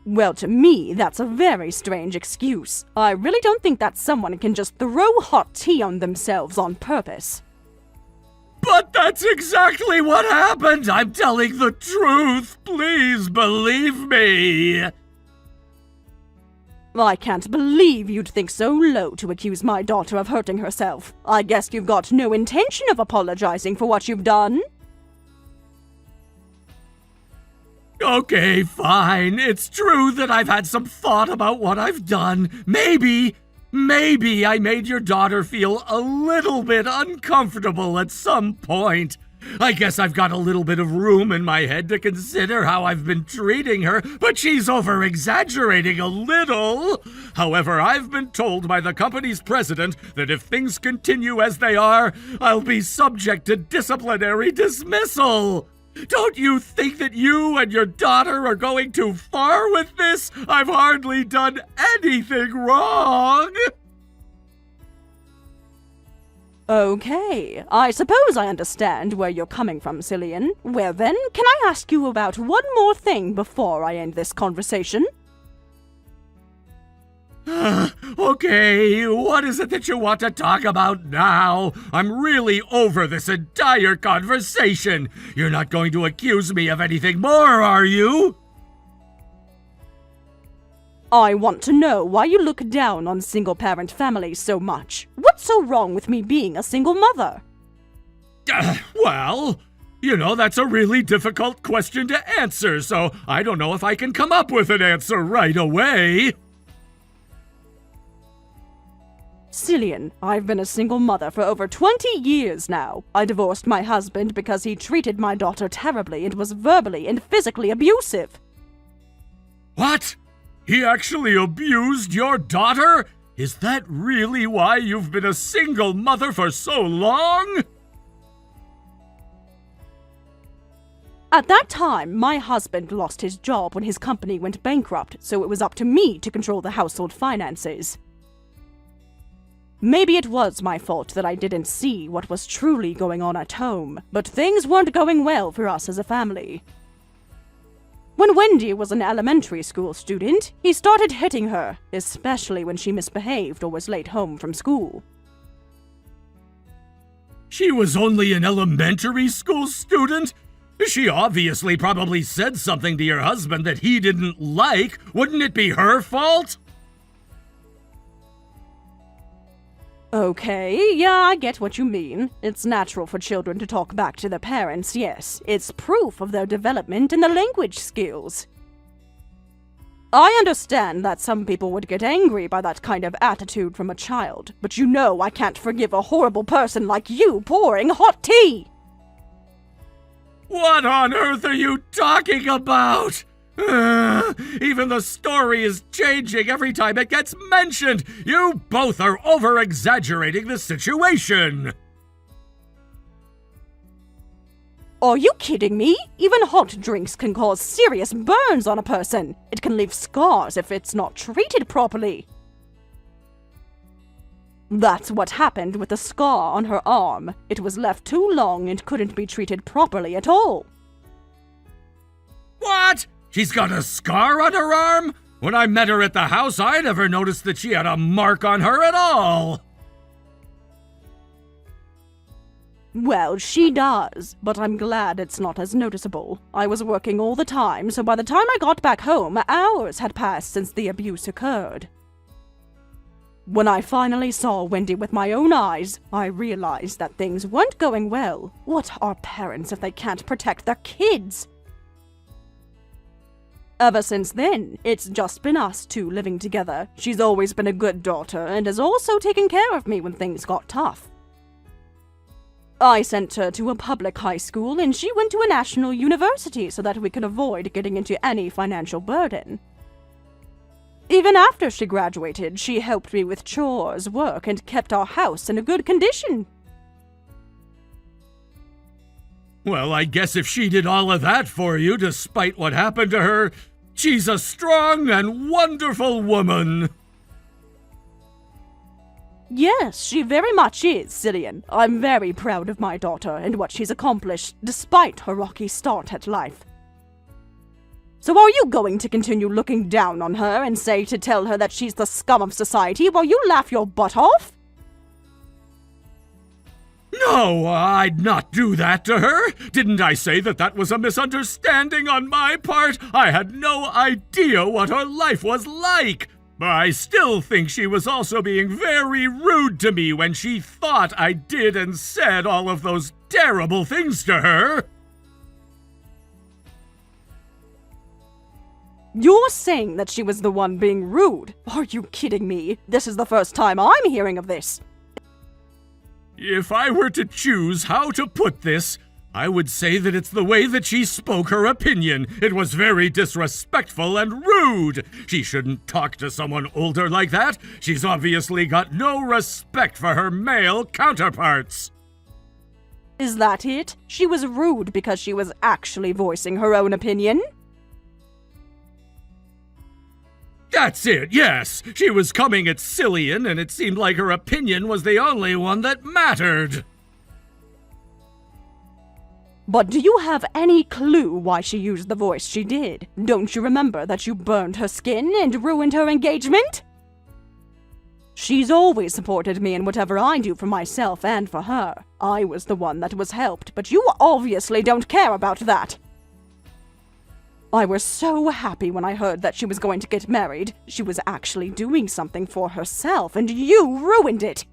Well, to me, that's a very strange excuse. I really don't think that someone can just throw hot tea on themselves on purpose. But that's exactly what happened! I'm telling the truth! Please believe me! I can't believe you'd think so low to accuse my daughter of hurting herself. I guess you've got no intention of apologizing for what you've done. Okay, fine. It's true that I've had some thought about what I've done. Maybe I made your daughter feel a little bit uncomfortable at some point. I guess I've got a little bit of room in my head to consider how I've been treating her, but she's over-exaggerating a little. However, I've been told by the company's president that if things continue as they are, I'll be subject to disciplinary dismissal. Don't you think that you and your daughter are going too far with this? I've hardly done anything wrong. Okay, I suppose I understand where you're coming from, Cillian. Well then, can I ask you about one more thing before I end this conversation? Okay, what is it that you want to talk about now? I'm really over this entire conversation. You're not going to accuse me of anything more, are you? I want to know why you look down on single-parent families so much. What's so wrong with me being a single mother? Well, that's a really difficult question to answer, so I don't know if I can come up with an answer right away. Cillian, I've been a single mother for over 20 years now. I divorced my husband because he treated my daughter terribly and was verbally and physically abusive. What? He actually abused your daughter? Is that really why you've been a single mother for so long? At that time, my husband lost his job when his company went bankrupt, so it was up to me to control the household finances. Maybe it was my fault that I didn't see what was truly going on at home, but things weren't going well for us as a family. When Wendy was an elementary school student, he started hitting her, especially when she misbehaved or was late home from school. She was only an elementary school student? She obviously probably said something to your husband that he didn't like. Wouldn't it be her fault? Okay, yeah, I get what you mean. It's natural for children to talk back to their parents, yes. It's proof of their development in their language skills. I understand that some people would get angry by that kind of attitude from a child, but I can't forgive a horrible person like you pouring hot tea! What on earth are you talking about? Even the story is changing every time it gets mentioned. You both are over-exaggerating the situation. Are you kidding me? Even hot drinks can cause serious burns on a person. It can leave scars if it's not treated properly. That's what happened with the scar on her arm. It was left too long and couldn't be treated properly at all. What? She's got a scar on her arm? When I met her at the house, I never noticed that she had a mark on her at all. Well, she does, but I'm glad it's not as noticeable. I was working all the time, so by the time I got back home, hours had passed since the abuse occurred. When I finally saw Wendy with my own eyes, I realized that things weren't going well. What are parents if they can't protect their kids? Ever since then, it's just been us two living together. She's always been a good daughter and has also taken care of me when things got tough. I sent her to a public high school and she went to a national university so that we could avoid getting into any financial burden. Even after she graduated, she helped me with chores, work, and kept our house in a good condition. Well, I guess if she did all of that for you despite what happened to her, she's a strong and wonderful woman. Yes, she very much is, Cillian. I'm very proud of my daughter and what she's accomplished despite her rocky start at life. So are you going to continue looking down on her and say to tell her that she's the scum of society while you laugh your butt off? No, I'd not do that to her. Didn't I say that that was a misunderstanding on my part? I had no idea what her life was like. But I still think she was also being very rude to me when she thought I did and said all of those terrible things to her. You're saying that she was the one being rude? Are you kidding me? This is the first time I'm hearing of this. If I were to choose how to put this, I would say that it's the way that she spoke her opinion. It was very disrespectful and rude. She shouldn't talk to someone older like that. She's obviously got no respect for her male counterparts. Is that it? She was rude because she was actually voicing her own opinion? That's it, yes. She was coming at Cillian, and it seemed like her opinion was the only one that mattered. But do you have any clue why she used the voice she did? Don't you remember that you burned her skin and ruined her engagement? She's always supported me in whatever I do for myself and for her. I was the one that was helped, but you obviously don't care about that. I was so happy when I heard that she was going to get married. She was actually doing something for herself, and you ruined it.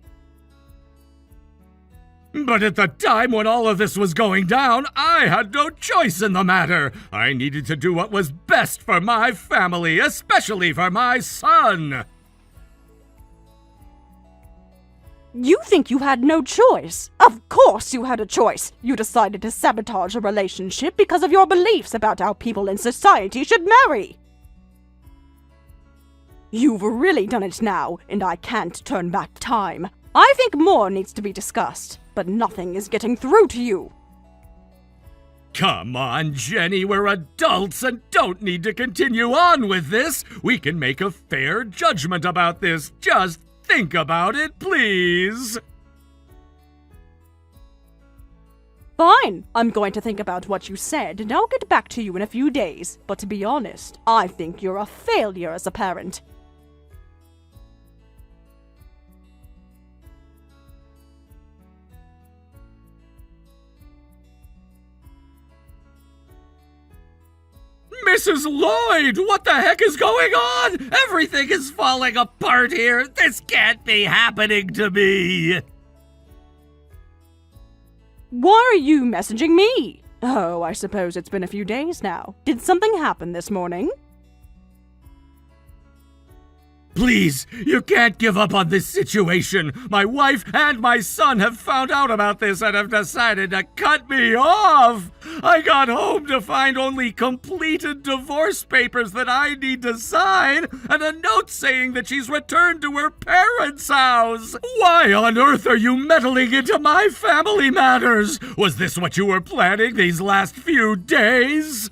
But at the time when all of this was going down, I had no choice in the matter. I needed to do what was best for my family, especially for my son. You think you had no choice? Of course you had a choice. You decided to sabotage a relationship because of your beliefs about how people in society should marry. You've really done it now, and I can't turn back time. I think more needs to be discussed, but nothing is getting through to you. Come on, Jenny, we're adults and don't need to continue on with this. We can make a fair judgment about this. Just think about it, please. Fine, I'm going to think about what you said, and I'll get back to you in a few days. But to be honest, I think you're a failure as a parent. Mrs. Lloyd, what the heck is going on? Everything is falling apart here. This can't be happening to me. Why are you messaging me? Oh, I suppose it's been a few days now. Did something happen this morning? Please, you can't give up on this situation. My wife and my son have found out about this and have decided to cut me off. I got home to find only completed divorce papers that I need to sign and a note saying that she's returned to her parents' house. Why on earth are you meddling into my family matters? Was this what you were planning these last few days?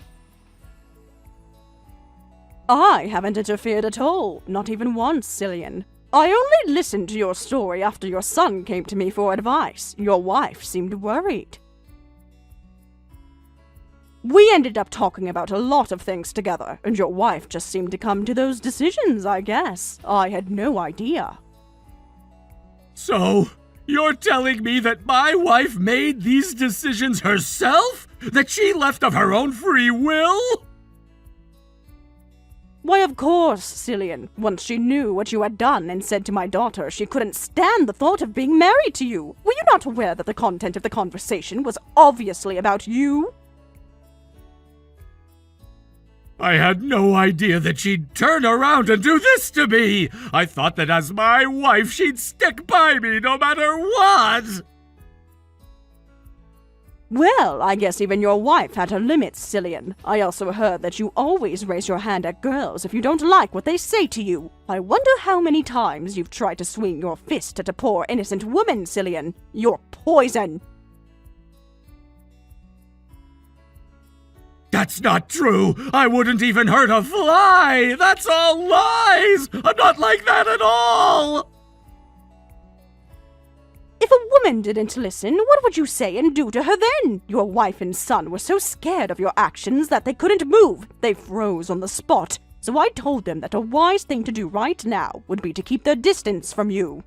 I haven't interfered at all, not even once, Cillian. I only listened to your story after your son came to me for advice. Your wife seemed worried. We ended up talking about a lot of things together, and your wife just seemed to come to those decisions, I guess. I had no idea. So, You're telling me that my wife made these decisions herself? That she left of her own free will? Why, of course, Cillian. Once she knew what you had done and said to my daughter she couldn't stand the thought of being married to you. Were you not aware that the content of the conversation was obviously about you? I had no idea that she'd turn around and do this to me! I thought that as my wife she'd stick by me no matter what! Well, I guess even your wife had her limits, Cillian. I also heard that you always raise your hand at girls if you don't like what they say to you. I wonder how many times you've tried to swing your fist at a poor innocent woman, Cillian. You're poison! That's not true! I wouldn't even hurt a fly! That's all lies! I'm not like that at all! If a woman didn't listen, what would you say and do to her then? Your wife and son were so scared of your actions that they couldn't move. They froze on the spot. So I told them that a wise thing to do right now would be to keep their distance from you.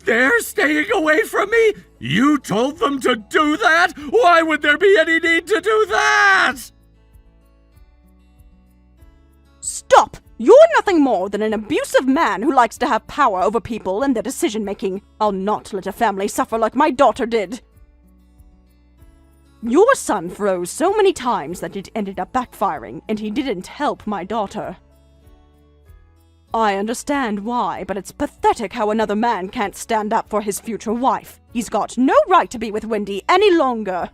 They're staying away from me? You told them to do that? Why would there be any need to do that? Stop! You're nothing more than an abusive man who likes to have power over people and their decision-making. I'll not let a family suffer like my daughter did. Your son froze so many times that it ended up backfiring, and he didn't help my daughter. I understand why, but it's pathetic how another man can't stand up for his future wife. He's got no right to be with Wendy any longer.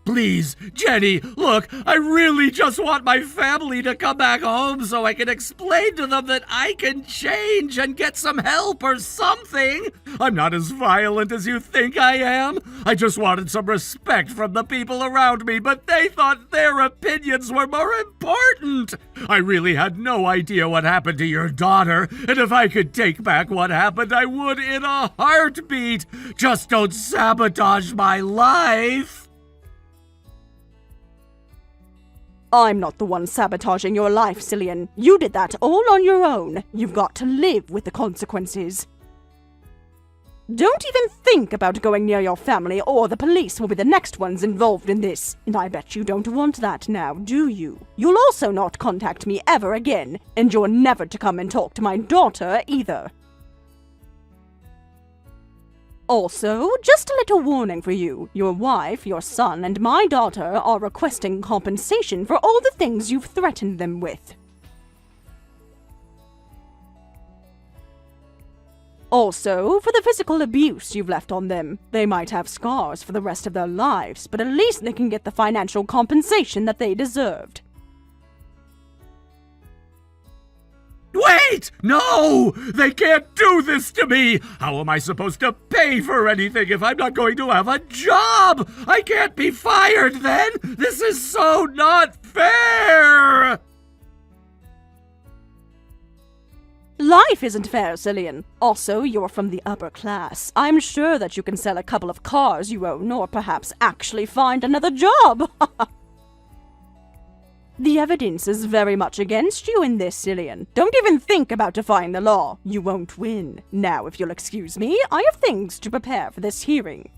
Please, Jenny, look, I really just want my family to come back home so I can explain to them that I can change and get some help or something. I'm not as violent as you think I am. I just wanted some respect from the people around me, but they thought their opinions were more important. I really had no idea what happened to your daughter, and if I could take back what happened, I would in a heartbeat. Just don't sabotage my life. I'm not the one sabotaging your life, Cillian. You did that all on your own. You've got to live with the consequences. Don't even think about going near your family, or the police will be the next ones involved in this. And I bet you don't want that now, do you? You'll also not contact me ever again, and you're never to come and talk to my daughter either. Also, just a little warning for you. Your wife, your son, and my daughter are requesting compensation for all the things you've threatened them with. Also, for the physical abuse you've left on them. They might have scars for the rest of their lives, but at least they can get the financial compensation that they deserved. Wait! No! They can't do this to me! How am I supposed to pay for anything if I'm not going to have a job? I can't be fired then! This is so not fair! Life isn't fair, Cillian. Also, you're from the upper class. I'm sure that you can sell a couple of cars you own, or perhaps actually find another job. The evidence is very much against you in this, Cillian. Don't even think about defying the law. You won't win. Now, if you'll excuse me, I have things to prepare for this hearing.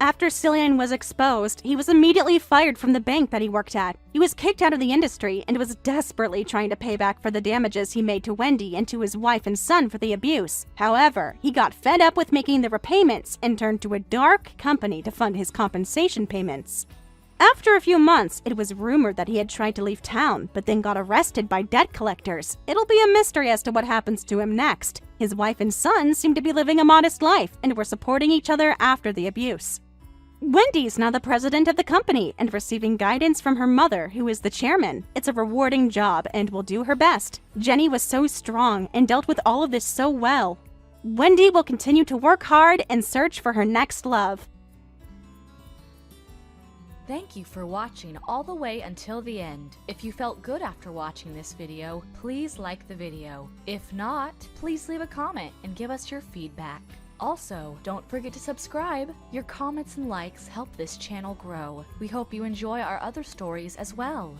After Cillian was exposed, he was immediately fired from the bank that he worked at. He was kicked out of the industry and was desperately trying to pay back for the damages he made to Wendy and to his wife and son for the abuse. However, he got fed up with making the repayments and turned to a dark company to fund his compensation payments. After a few months, it was rumored that he had tried to leave town, but then got arrested by debt collectors. It'll be a mystery as to what happens to him next. His wife and son seemed to be living a modest life and were supporting each other after the abuse. Wendy's now the president of the company and receiving guidance from her mother, who is the chairman. It's a rewarding job and will do her best. Jenny was so strong and dealt with all of this so well. Wendy will continue to work hard and search for her next love. Thank you for watching all the way until the end. If you felt good after watching this video, please like the video. If not, please leave a comment and give us your feedback. Also, don't forget to subscribe. Your comments and likes help this channel grow. We hope you enjoy our other stories as well.